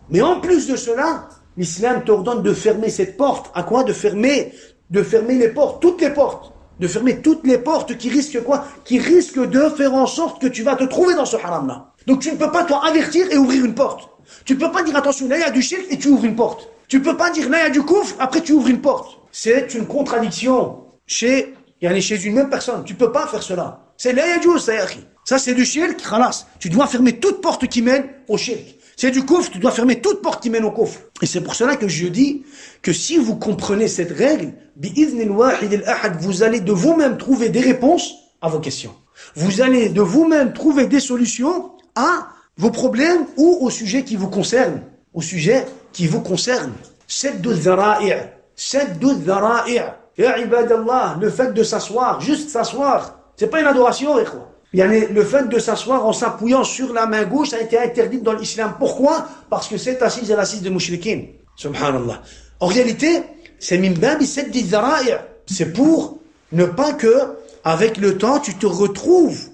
Mais en plus de cela, l'islam t'ordonne de fermer cette porte. À quoi? De fermer les portes, toutes les portes. De fermer toutes les portes qui risquent quoi? Qui risquent de faire en sorte que tu vas te trouver dans ce haram-là. Donc tu ne peux pas toi avertir et ouvrir une porte. Tu peux pas dire attention, là il y a du shirk et tu ouvres une porte. Tu peux pas dire là il y a du kufr, après tu ouvres une porte. C'est une contradiction chez une même personne. Tu peux pas faire cela. C'est la yajuz, ça yaki. Ça, c'est du shirk, khalas. Tu dois fermer toute porte qui mène au shirk. C'est du kufr, tu dois fermer toute porte qui mène au kufr. Et c'est pour cela que je dis que si vous comprenez cette règle, bi'idhnil wahid al-ahad, vous allez de vous-même trouver des réponses à vos questions. Vous allez de vous-même trouver des solutions à vos problèmes ou au sujet qui vous concerne. Au sujet qui vous concerne. Saddu dhara'i'. Saddu dhara'i'. Ya ibadallah, le fait de s'asseoir, juste s'asseoir, c'est pas une adoration, quoi. Le fait de s'asseoir en s'appuyant sur la main gauche a été interdit dans l'islam. Pourquoi? Parce que cette assise est l'assise de mushrikin. Subhanallah. En réalité, c'est min babi saddi dhara'i'. C'est pour ne pas que, avec le temps, tu te retrouves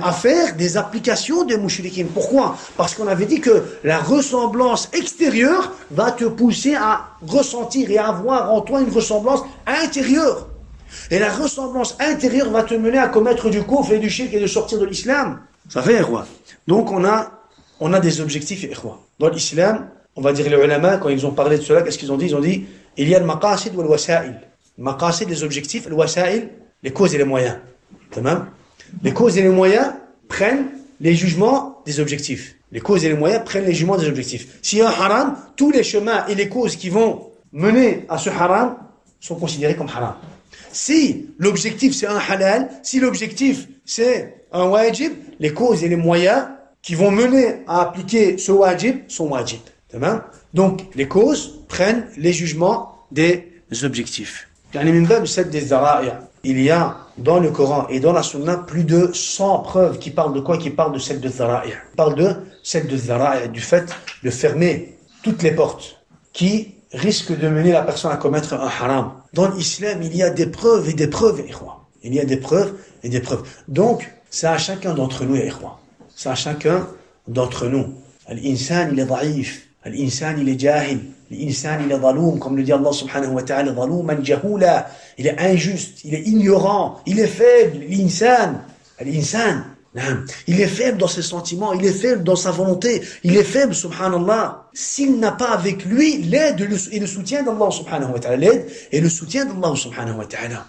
à faire des applications de mushrikin. Pourquoi? Parce qu'on avait dit que la ressemblance extérieure va te pousser à ressentir et à avoir en toi une ressemblance intérieure. Et la ressemblance intérieure va te mener à commettre du kufr et du shirk et de sortir de l'islam. Ça fait, quoi. Donc on a des objectifs, quoi. Dans l'islam, on va dire les ulama, quand ils ont parlé de cela, qu'est-ce qu'ils ont dit? Ils ont dit, il y a le maqasid ou le wasa'il. Le maqasid, les objectifs, le wasa'il, les causes et les moyens. Tamam? Les causes et les moyens prennent les jugements des objectifs. Les causes et les moyens prennent les jugements des objectifs. S'il y a un haram, tous les chemins et les causes qui vont mener à ce haram sont considérés comme haram. Si l'objectif c'est un halal, si l'objectif c'est un wajib, les causes et les moyens qui vont mener à appliquer ce wajib sont wajib. Donc les causes prennent les jugements des objectifs. Il y a dans le Coran et dans la Sunna plus de 100 preuves qui parlent de quoi? Qui parlent de cette de dhara'i'. Parlent de cette de dhara'i', du fait de fermer toutes les portes qui risquent de mener la personne à commettre un haram. Dans l'islam, il y a des preuves et des preuves, ikhwa. Il y a des preuves et des preuves. Donc, c'est à chacun d'entre nous, ikhwa. C'est à chacun d'entre nous. Al-insan, il est da'if. Al-insan, il est jahil. L'insan, il est dhaloum, comme le dit Allah subhanahu wa ta'ala, dhalouman jahula. Il est injuste, il est ignorant, il est faible. L'insan, il est faible dans ses sentiments, il est faible dans sa volonté, il est faible, subhanallah. S'il n'a pas avec lui l'aide et le soutien d'Allah subhanahu wa ta'ala, l'aide et le soutien d'Allah subhanahu wa ta'ala.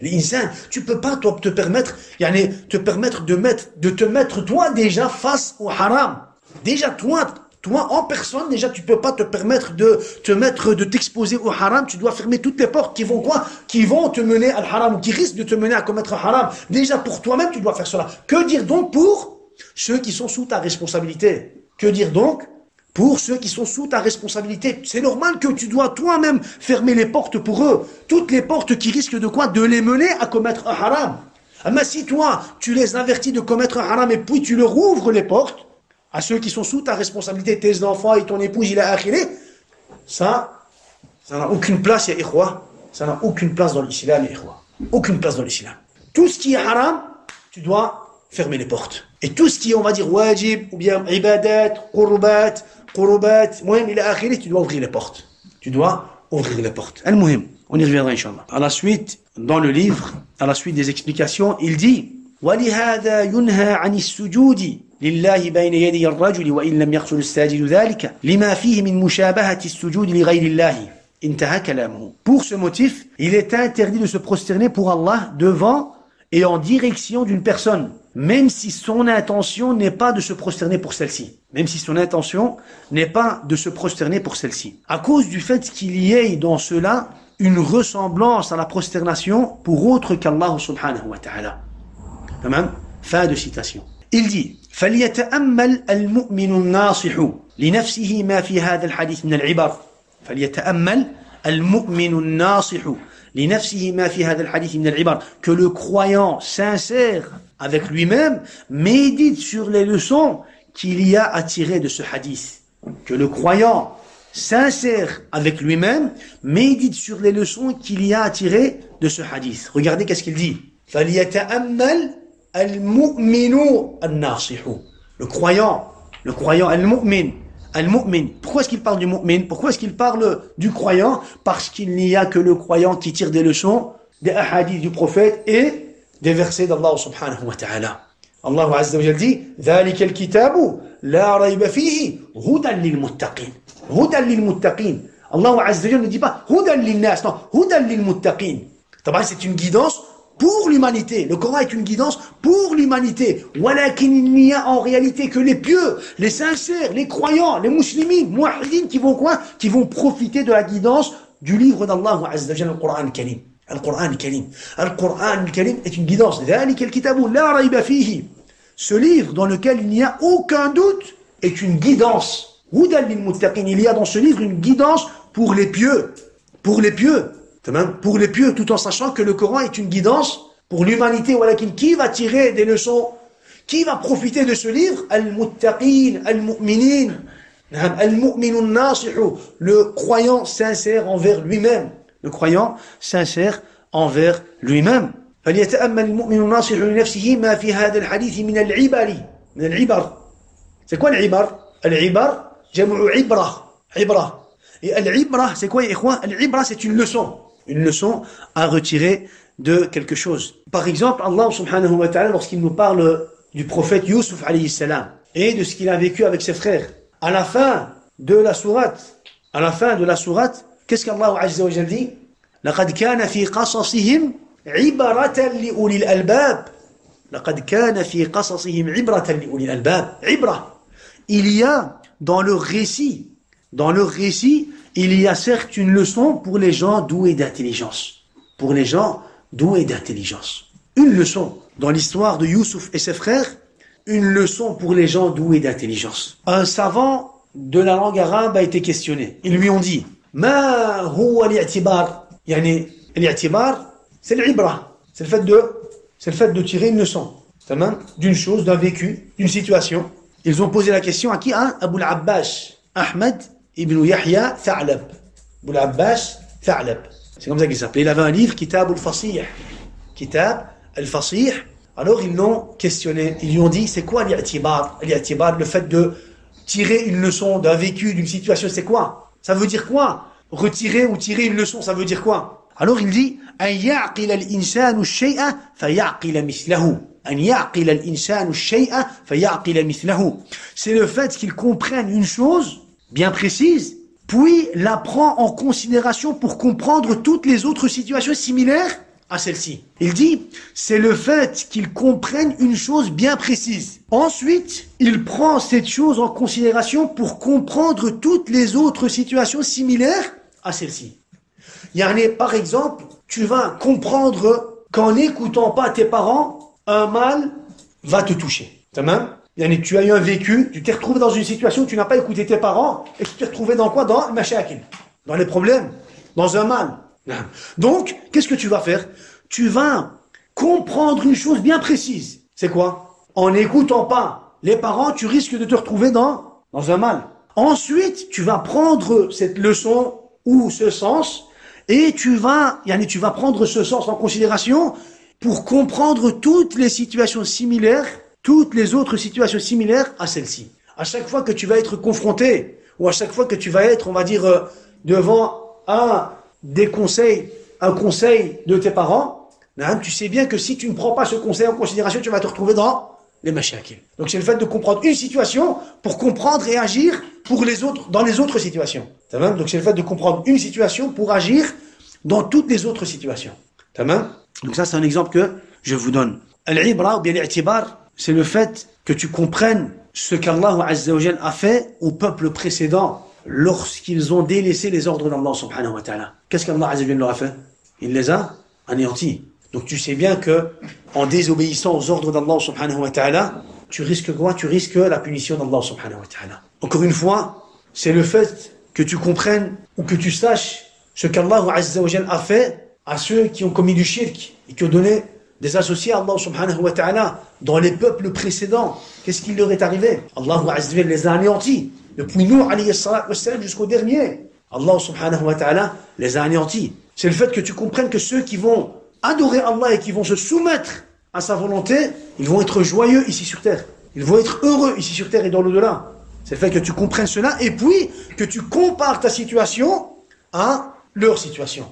L'insan, tu peux pas toi te permettre de te mettre toi déjà face au haram. Déjà toi en personne, déjà, tu peux pas te permettre de t'exposer au haram. Tu dois fermer toutes les portes qui vont quoi? Qui vont te mener à haram, ou qui risquent de te mener à commettre un haram. Déjà, pour toi-même, tu dois faire cela. Que dire donc pour ceux qui sont sous ta responsabilité? Que dire donc pour ceux qui sont sous ta responsabilité? C'est normal que tu dois toi-même fermer les portes pour eux. Toutes les portes qui risquent de quoi? De les mener à commettre un haram. Mais si toi, tu les avertis de commettre un haram et puis tu leur ouvres les portes, à ceux qui sont sous ta responsabilité, tes enfants et ton épouse, il a akhiré, ça n'a aucune place, ya ikhwa. Ça n'a aucune place dans l'islam, ya ikhwa. Aucune place dans l'islam. Tout ce qui est haram, tu dois fermer les portes. Et tout ce qui est, on va dire, wajib, ou bien ibadat, qurbat, muhim, il a akhiré, tu dois ouvrir les portes. Tu dois ouvrir les portes. Al-muhim, on y reviendra, inshallah. À la suite, dans le livre, à la suite des explications, il dit, وَلِهَذَا يُنْهَى عَنِ السُّجُودِ لله بين يدي الرجل وإن لم يقصد الساجد ذلك لما فيه من مشابهة السجود لغير الله انتهى كلامه. Pour ce motif, il est interdit de se prosterner pour Allah devant et en direction d'une personne, même si son intention n'est pas de se prosterner pour celle-ci. Même si son intention n'est pas de se prosterner pour celle-ci. À cause du fait qu'il y ait dans cela une ressemblance à la prosternation pour autre qu'Allah subhanahu wa ta'ala. Fin de citation. Il dit فليتأمل المؤمن الناصح لنفسه ما في هذا الحديث من العبر فليتأمل المؤمن الناصح لنفسه ما في هذا الحديث من العبر que le croyant sincère avec lui-même médite sur les leçons qu'il y a à tirer de ce hadith. Que le croyant sincère avec lui-même médite sur les leçons qu'il y a à tirer de ce hadith. Regardez qu'est-ce qu'il dit. فليتأمل Al-mu'minu al-nasihu. Le croyant, al-mu'min. Pourquoi est-ce qu'il parle du mu'min? Pourquoi est-ce qu'il parle du croyant? Parce qu'il n'y a que le croyant qui tire des leçons, des hadiths du prophète et des versets d'Allah subhanahu wa ta'ala. Allah azza wa jalla dit, ذَلِكَ الْكِتَابُ لَا رَيْبَ فِيهِ هُدًى لِلْمُتَّقِينَ. هُدًى لِلْمُتَّقِينَ. Allah azza wa jalla ne dit pas هُدًى لِلنَّاسِ, non, هُدًى لِلْمُتَّقِينَ. C'est une guidance pour l'humanité. Le Coran est une guidance pour l'humanité. Walakin, il n'y a en réalité que les pieux, les sincères, les croyants, les musulmans, muahidines qui vont quoi? Qui vont profiter de la guidance du livre d'Allah Azza wa Jalla, le Coran al-Karim. Al-Quran al-Karim. Al-Quran al-Karim est une guidance. ذلك الكتاب لا ريب فيه. Ce livre dans lequel il n'y a aucun doute est une guidance. هدى للمتقين. Il y a dans ce livre une guidance pour les pieux. Pour les pieux. Pour les pieux, tout en sachant que le Coran est une guidance pour l'humanité. Walakin, qui va tirer des leçons? Qui va profiter de ce livre? Al-Muttaqin, Al-Mu'minin. Al-Mu'minun nasihu. Le croyant sincère envers lui-même. Le croyant sincère envers lui-même. فليتأمل المؤمن الناصح لنفسه ما في هذا الحديث من العبر. من العبر. C'est quoi العبر? العبر جمع عبرة. عبرة. Et al-ibra, c'est quoi, ikhwan? Al-ibra, c'est une leçon. Une leçon à retirer de quelque chose. Par exemple, Allah subhanahu wa ta'ala, lorsqu'il nous parle du prophète Yusuf alayhi salam, et de ce qu'il a vécu avec ses frères, à la fin de la sourate, qu'est-ce qu'Allah azza wa jalla dit? لَقَدْ كَانَ فِي قَصَصِهِمْ عِبْرَةً لِأُولِي الْأَلْبَابِ. لَقَدْ كَانَ فِي قَصَصِهِمْ عِبْرَةً لِأُولِي الْأَلْبَابِ. Ibra. Il y a dans leur récit, il y a certes une leçon pour les gens doués d'intelligence. Pour les gens doués d'intelligence. Une leçon dans l'histoire de Youssouf et ses frères, une leçon pour les gens doués d'intelligence. Un savant de la langue arabe a été questionné. Ils lui ont dit, Ma huwa al-i'tibar? Yani, al-i'tibar, c'est l'ibra. C'est le fait de tirer une leçon. D'une chose, d'un vécu, d'une situation. Ils ont posé la question à qui? À Abu al-Abbas, Ahmed ibn Yahya Tha'lab. Abu al-Abbas Tha'lab. C'est comme ça qu'il s'appelait. Il avait un livre, Kitab al-Fasih. Kitab al-Fasih. Alors ils l'ont questionné. Ils lui ont dit, c'est quoi l'i'tibar? L'i'tibar, le fait de tirer une leçon d'un vécu, d'une situation, c'est quoi? Ça veut dire quoi? Retirer ou tirer une leçon, ça veut dire quoi? Alors il dit, an ya'qila al-insanu ash-shay'a fa ya'qila mithlahu. An ya'qila al-insanu ash-shay'a fa ya'qila mithlahu. C'est le fait qu'il comprenne une chose bien précise, puis la prend en considération pour comprendre toutes les autres situations similaires à celle-ci. Il dit, c'est le fait qu'il comprenne une chose bien précise. Ensuite, il prend cette chose en considération pour comprendre toutes les autres situations similaires à celle-ci. Yani, par exemple, tu vas comprendre qu'en n'écoutant pas tes parents, un mal va te toucher. Yani, tu as eu un vécu, tu t'es retrouvé dans une situation où tu n'as pas écouté tes parents, et tu t'es retrouvé dans quoi? Dans le mashakil, dans les problèmes, dans un mal. Donc, qu'est-ce que tu vas faire? Tu vas comprendre une chose bien précise. C'est quoi? En n'écoutant pas les parents, tu risques de te retrouver dans un mal. Ensuite, tu vas prendre cette leçon ou ce sens, et tu vas prendre ce sens en considération pour comprendre toutes les situations similaires, toutes les autres situations similaires à celle-ci. À chaque fois que tu vas être confronté, ou à chaque fois que tu vas être, on va dire, devant un conseil de tes parents, tu sais bien que si tu ne prends pas ce conseil en considération, tu vas te retrouver dans les mashakil. Donc c'est le fait de comprendre une situation pour comprendre et agir pour les autres, dans les autres situations. Donc c'est le fait de comprendre une situation pour agir dans toutes les autres situations. Donc ça c'est un exemple que je vous donne. Al-ibra ou bien l'i'tibar, c'est le fait que tu comprennes ce qu'Allah Azza wa Jal a fait au peuple précédent lorsqu'ils ont délaissé les ordres d'Allah subhanahu wa ta'ala. Qu'est-ce qu'Allah Azza wa Jal leur a fait? Il les a anéantis. Donc tu sais bien que en désobéissant aux ordres d'Allah subhanahu wa ta'ala, tu risques quoi? Tu risques la punition d'Allah subhanahu wa ta'ala. Encore une fois, c'est le fait que tu comprennes ou que tu saches ce qu'Allah Azza wa Jal a fait à ceux qui ont commis du shirk et qui ont donné des associés à Allah subhanahu wa ta'ala dans les peuples précédents. Qu'est-ce qui leur est arrivé? Allah Azza wa Jal les a anéantis. Depuis Nuh alayhi salatu wassalam jusqu'au dernier. Allah subhanahu wa ta'ala les a anéantis. C'est le fait que tu comprennes que ceux qui vont adorer Allah et qui vont se soumettre à sa volonté, ils vont être joyeux ici sur terre. Ils vont être heureux ici sur terre et dans l'au-delà. C'est le fait que tu comprennes cela et puis que tu compares ta situation à leur situation.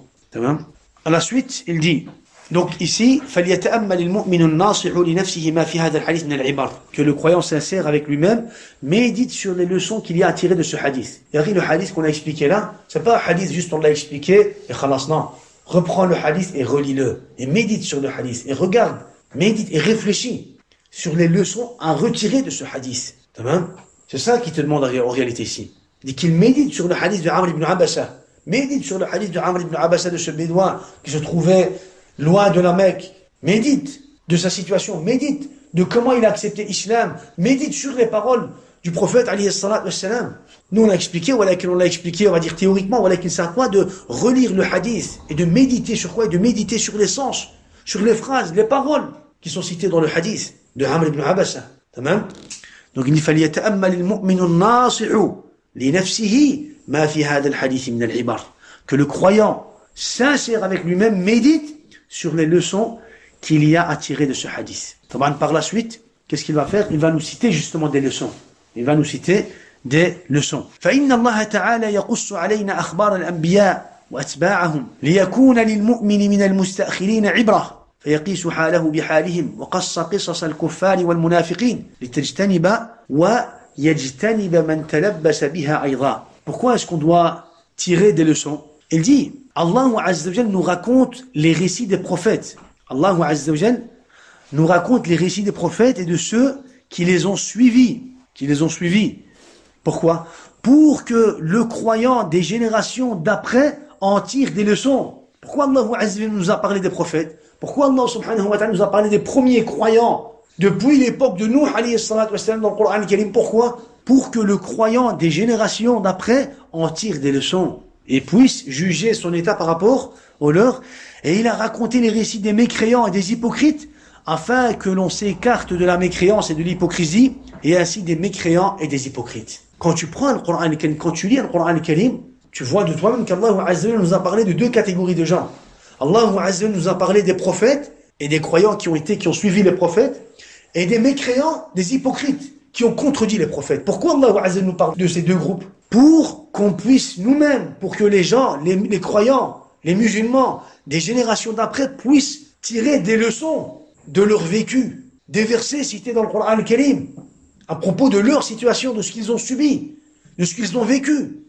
À la suite, il dit, donc ici, فَلْيَتَأَمَّلِ الْمُؤْمِنُ النَّاصِحُ لِنَفْسِهِ مَا فِي هَذَا الْحَدِيثِ مِنَ الْعِبَرِ. Que le croyant sincère avec lui-même médite sur les leçons qu'il y a à tirer de ce hadith. Et le hadith qu'on a expliqué là, c'est pas un hadith juste on l'a expliqué et khalas, non. reprends le hadith et relis-le. Et médite sur le hadith. Et regarde, médite et réfléchis sur les leçons à retirer de ce hadith. C'est ça qu'il te demande en réalité ici. Il dit qu'il médite sur le hadith de Amr ibn Abasa. Médite sur le hadith de Amr ibn Abasa, de ce bédouin qui se trouvait loin de la Mecque. Médite de sa situation. Médite de comment il a accepté l'islam. Médite sur les paroles du prophète alayhi salatu wassalam. Nous on l'a expliqué, on l'a expliqué, on va dire théoriquement, c'est à quoi de relire le hadith et de méditer sur quoi? Et de méditer sur les sens, sur les phrases, les paroles qui sont citées dans le hadith de Amr ibn Abasa. Donc il fallait يتأمل المؤمن الناصح لنفسه ما في هذا الحديث من العبر. Que le croyant sincère avec lui-même médite sur les leçons qu'il y a à tirer de ce hadith. Par la suite, qu'est-ce qu'il va faire? Il va nous citer justement des leçons. Il va nous citer des leçons. فإن الله تعالى يقص علينا أخبار الأنبياء وأتباعهم ليكون للمؤمن من المستأخرين عبرة فيقيس حاله بحالهم وقص قصص الكفار والمنافقين لتجتنب ويجتنب من تلبس بها أيضا. Pourquoi est-ce qu'on doit tirer des leçons? Il dit, Allah Azza wa Jal nous raconte les récits des prophètes. Allah Azza wa Jal nous raconte les récits des prophètes et de ceux qui les ont suivis. Pourquoi? Pour que le croyant des générations d'après en tire des leçons. Pourquoi Allah Azza wa Jal nous a parlé des prophètes? Pourquoi Allah subhanahu wa ta'ala nous a parlé des premiers croyants depuis l'époque de Nuh alayhi salatu wassalam dans le Coran al-Karim? Pourquoi? Pour que le croyant des générations d'après en tire des leçons et puisse juger son état par rapport au leur. Et il a raconté les récits des mécréants et des hypocrites afin que l'on s'écarte de la mécréance et de l'hypocrisie et ainsi des mécréants et des hypocrites. Quand tu prends le Coran al-Karim, quand tu lis le Coran al-Karim, tu vois de toi-même qu'Allah Azza wa Jalla nous a parlé de deux catégories de gens. Allah Azza wa Jalla nous a parlé des prophètes et des croyants qui ont suivi les prophètes et des mécréants, des hypocrites qui ont contredit les prophètes. Pourquoi Allah Azza wa Jalla nous parle de ces deux groupes? Pour qu'on puisse nous-mêmes, pour que les gens, les croyants, les musulmans, des générations d'après puissent tirer des leçons de leur vécu, des versets cités dans le Coran al-Karim, à propos de leur situation, de ce qu'ils ont subi, de ce qu'ils ont vécu,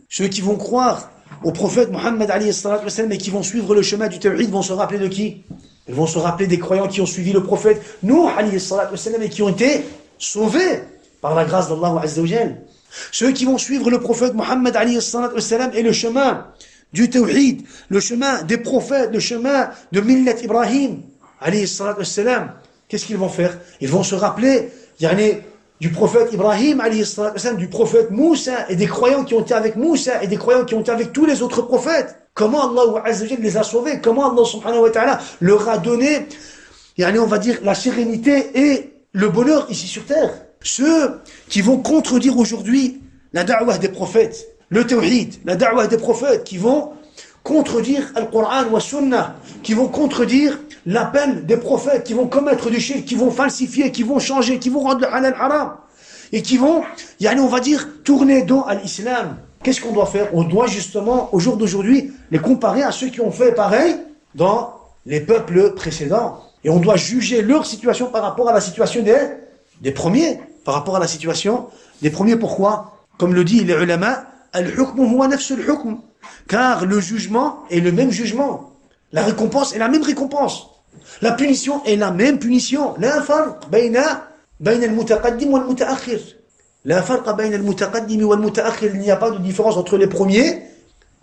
Ceux qui vont croire au prophète Mohammed alayhi salatu wassalam et qui vont suivre le chemin du tawhid vont se rappeler de qui? Ils vont se rappeler des croyants qui ont suivi le prophète Nuh alayhi salatu wassalam et qui ont été sauvés par la grâce d'Allah Azza wa Jal. Ceux qui vont suivre le prophète Mohammed alayhi salatu wassalam et le chemin du tawhid, le chemin des prophètes, le chemin de Millat Ibrahim alayhi salatu wassalam, qu'est-ce qu'ils vont faire? Ils vont se rappeler du prophète Ibrahim alayhi salatu wassalam, du prophète Moussa et des croyants qui ont été avec Moussa et des croyants qui ont été avec tous les autres prophètes. Comment Allah Azza wa Jal les a sauvés? Comment Allah subhanahu wa ta'ala leur a donné, on va dire, la sérénité et le bonheur ici sur terre. Ceux qui vont contredire aujourd'hui la da'wah des prophètes, le tawhid, la da'wah des prophètes, qui vont contredire le Coran wa Sunnah, qui vont contredire l'appel des prophètes, qui vont commettre du shirk, qui vont falsifier, qui vont changer, qui vont rendre le halal haram, et qui vont, on va dire, tourner dos à l'islam. Qu'est-ce qu'on doit faire? On doit justement, au jour d'aujourd'hui, les comparer à ceux qui ont fait pareil dans les peuples précédents. Et on doit juger leur situation par rapport à la situation des premiers. Par rapport à la situation des premiers. Pourquoi? Comme le dit les ulama, al-hukmu huwa nafsu al-hukm. Car le jugement est le même jugement. La récompense est la même récompense. La punition est la même punition. La farq bayna al-mutaqaddim wal-mutaakhir. La farq bayna al-mutaqaddim wal-mutaakhir. Il n'y a pas de différence entre les premiers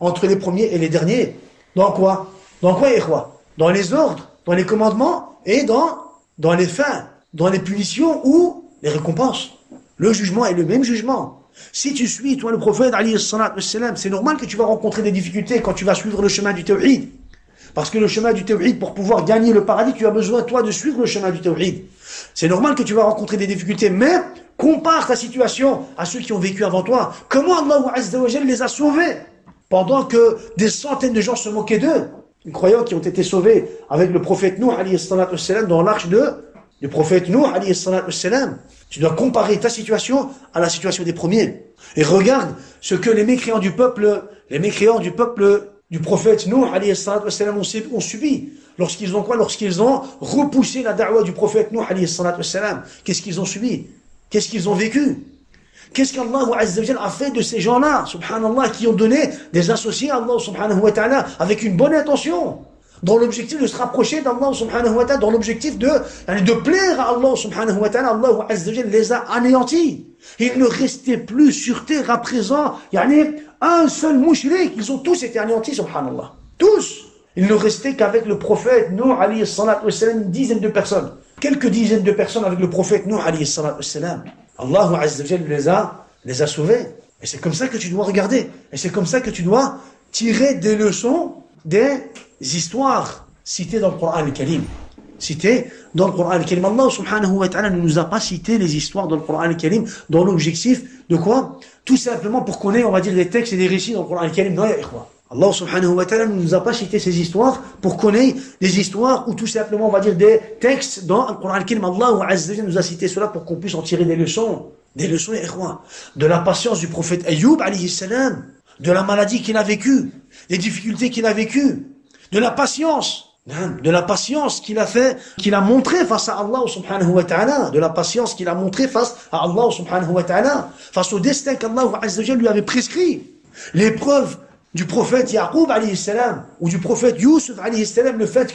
et les derniers. Dans quoi, ikhwa? Dans les ordres, dans les commandements et dans les fins, dans les punitions ou les récompenses. Le jugement est le même jugement. Si tu suis, toi, le prophète, alayhi salatu wassalam, c'est normal que tu vas rencontrer des difficultés quand tu vas suivre le chemin du tawhid. Parce que le chemin du tawhid, pour pouvoir gagner le paradis, tu as besoin, toi, de suivre le chemin du tawhid. C'est normal que tu vas rencontrer des difficultés, mais compare ta situation à ceux qui ont vécu avant toi. Comment Allah Azza wa Jal les a sauvés pendant que des centaines de gens se moquaient d'eux? Les croyants qui ont été sauvés avec le prophète Nuh, alayhi salatu wassalam, dans l'arche du prophète Nuh, alayhi salatu wassalam. Tu dois comparer ta situation à la situation des premiers. Et regarde ce que les mécréants du peuple du prophète Nuh, alayhi salatu wassalam, ont subi. Lorsqu'ils ont repoussé la da'wah du prophète Nuh, alayhi salatu wassalam. Qu'est-ce qu'ils ont subi? Qu'est-ce qu'ils ont vécu? Qu'est-ce qu'Allah Azza wa Jal a fait de ces gens-là, subhanallah, qui ont donné des associés à Allah subhanahu wa ta'ala avec une bonne intention, dans l'objectif de se rapprocher d'Allah subhanahu wa ta'ala, dans l'objectif de plaire à Allah subhanahu wa ta'ala. Allah Azza wa Jal les a anéantis. Il ne restait plus sur terre à présent, un seul mouchrik. Ils ont tous été anéantis, subhanallah. Tous. Il ne restait qu'avec le prophète Nuh alayhi salatu wassalam, une dizaine de personnes. Quelques dizaines de personnes avec le prophète Nuh alayhi salatu wassalam. Allah Azza wa Jal les a sauvés. Et c'est comme ça que tu dois regarder. Et c'est comme ça que tu dois tirer des leçons des histoires citées dans le Coran al-Karim. Citées dans le Coran al-Karim. Allah subhanahu wa ta'ala ne nous a pas cité les histoires dans le Coran al-Karim dans l'objectif de quoi? Tout simplement pour qu'on ait, on va dire, des textes et des récits dans le Coran al-Karim. Non, ya ikhwa. Allah subhanahu wa ta'ala ne nous a pas cité ces histoires pour qu'on ait des histoires ou tout simplement, on va dire, des textes dans le Coran al-Karim. Allah Azza wa Jalla nous a cité cela pour qu'on puisse en tirer des leçons. Des leçons, ya ikhwa. De la patience du prophète Ayyub alayhi salam, de la maladie qu'il a vécue, des difficultés qu'il a vécues, de la patience qu'il a fait, qu'il a montré face à Allah subhanahu wa ta'ala, de la patience qu'il a montré face à Allah subhanahu wa ta'ala, face au destin qu'Allah Azza wa Jalla lui avait prescrit. L'épreuve du prophète Yaqub alayhi salam, ou du prophète Yusuf alayhi salam, le fait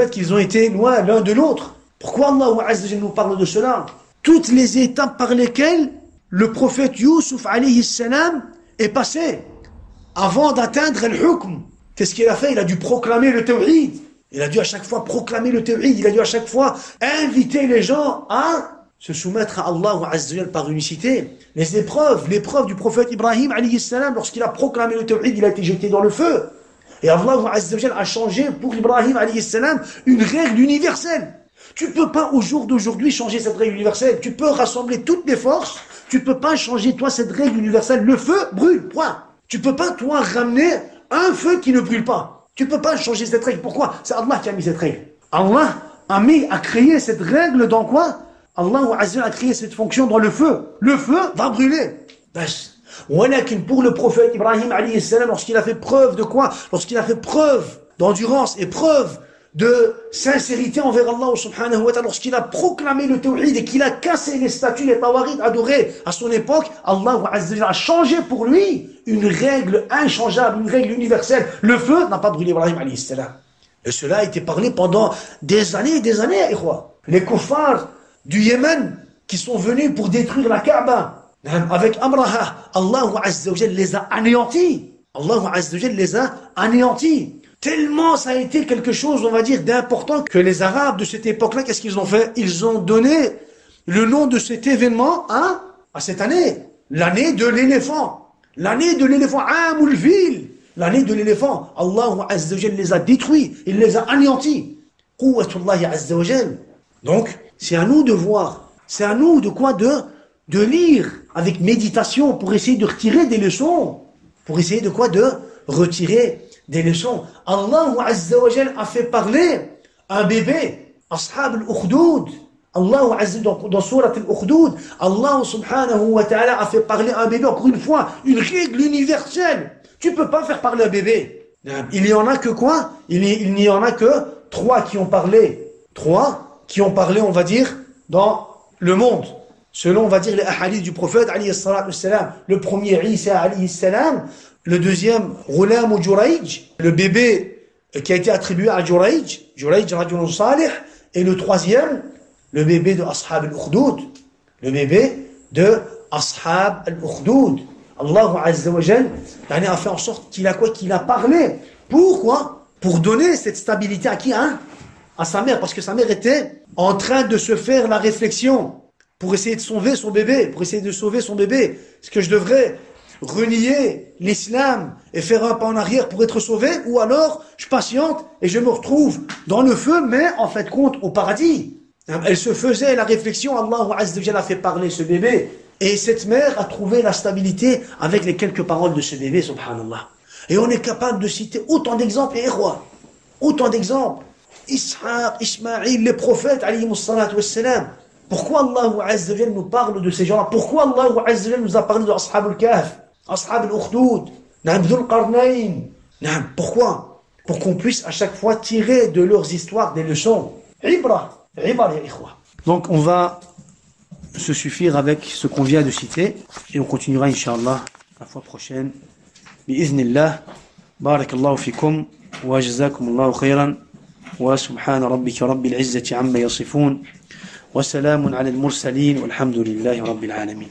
qu'ils ont été loin l'un de l'autre. Pourquoi Allah Azza wa Jalla nous parle de cela? Toutes les étapes par lesquelles le prophète Yusuf alayhi salam est passé avant d'atteindre al-hukm. Qu'est-ce qu'il a fait? Il a dû proclamer le tawhid. Il a dû à chaque fois proclamer le tawhid. Il a dû à chaque fois inviter les gens à se soumettre à Allah Azza wa Jalla par unicité. L'épreuve du prophète Ibrahim alayhi salam, lorsqu'il a proclamé le tawhid, il a été jeté dans le feu. Et Allah Azza wa Jalla a changé pour Ibrahim alayhi salam une règle universelle. Tu peux pas au jour d'aujourd'hui changer cette règle universelle. Tu peux rassembler toutes les forces. Tu peux pas changer toi cette règle universelle. Le feu brûle, point. Tu peux pas toi ramener un feu qui ne brûle pas. Tu peux pas changer cette règle. Pourquoi? C'est Allah qui a mis cette règle. Allah a créé cette règle dans quoi? Allah Azza wa Jalla a créé cette fonction dans le feu. Le feu va brûler. Walakin pour le prophète Ibrahim alayhi salam, lorsqu'il a fait preuve de quoi? Lorsqu'il a fait preuve d'endurance et preuve de sincérité envers Allah subhanahu wa ta'ala, lorsqu'il a proclamé le tawhid et qu'il a cassé les statues, les tawarid adorés à son époque, Allah Azza wa Jalla a changé pour lui une règle inchangeable, une règle universelle. Le feu n'a pas brûlé Ibrahim alayhi salam. Et cela a été parlé pendant des années et des années, ikhwa. Les kuffars du Yémen qui sont venus pour détruire la Kaaba avec Amraha, Allah Azza wa Jalla les a anéantis. Allah Azza wa Jalla les a anéantis. Tellement ça a été quelque chose, on va dire, d'important que les Arabes de cette époque-là, qu'est-ce qu'ils ont fait? Ils ont donné le nom de cet événement à cette année. L'année de l'éléphant. L'année de l'éléphant. Amul Fil. L'année de l'éléphant. Allah Azza wa Jalla les a détruits. Il les a anéantis. Quwwatullahi Azza wa Jalla. Donc, c'est à nous de voir. C'est à nous de quoi? De lire avec méditation pour essayer de retirer des leçons. Pour essayer de quoi? De retirer des leçons. Allah Azza wa Jalla a fait parler un bébé, Ashab al-Ukhdud. Allah Azza dans Surat al-Ukhdud, Allah subhanahu wa ta'ala a fait parler un bébé, encore une fois, une règle universelle. Tu peux pas faire parler un bébé. Il y en a que quoi? Il n'y en a que 3 qui ont parlé. 3 qui ont parlé, on va dire, dans le monde. Selon, on va dire, les hadiths du prophète, alayhi salatu wassalam. Le premier, Isa, alayhi salam. Le deuxième, Ghulam ou Jurayj, le bébé qui a été attribué à Jurayj rajulun salih. Et le troisième, le bébé de Ashab al-Ukhdud. Le bébé de Ashab al-Ukhdud. Allah Azza wa Jalla a fait en sorte qu'il a quoi? Qu'il a parlé. Pourquoi? Pour donner cette stabilité à qui? À sa mère. Parce que sa mère était en train de se faire la réflexion pour essayer de sauver son bébé. Est-ce que je devrais renier l'islam et faire un pas en arrière pour être sauvé, ou alors je patiente et je me retrouve dans le feu, mais en fait compte au paradis. Elle se faisait la réflexion, Allah Azza wa Jalla a fait parler ce bébé, et cette mère a trouvé la stabilité avec les quelques paroles de ce bébé, subhanallah. Et on est capable de citer autant d'exemples, et autant d'exemples. Ishaq, Ismaïl, les prophètes, alayhimus salatu wassalam. Pourquoi Allah Azza wa Jalla nous parle de ces gens-là? Pourquoi Allah Azza wa Jalla nous a parlé de Ashab al-Kahf, Ashab al-Ukhdud, Dhul Qarnayn? Pourquoi? Pour qu'on puisse à chaque fois tirer de leurs histoires des leçons. Ibra ya ikhwa. Donc on va se suffire avec ce qu'on vient de citer et on continuera Inch'Allah la fois prochaine. Bi'idhnillah. Barakallahu fikum wa jazakumullahu khayran wa subhana rabbika rabbil izzati amma yasifun wa salamun ala al-mursalin walhamdulillahi rabbil alamin.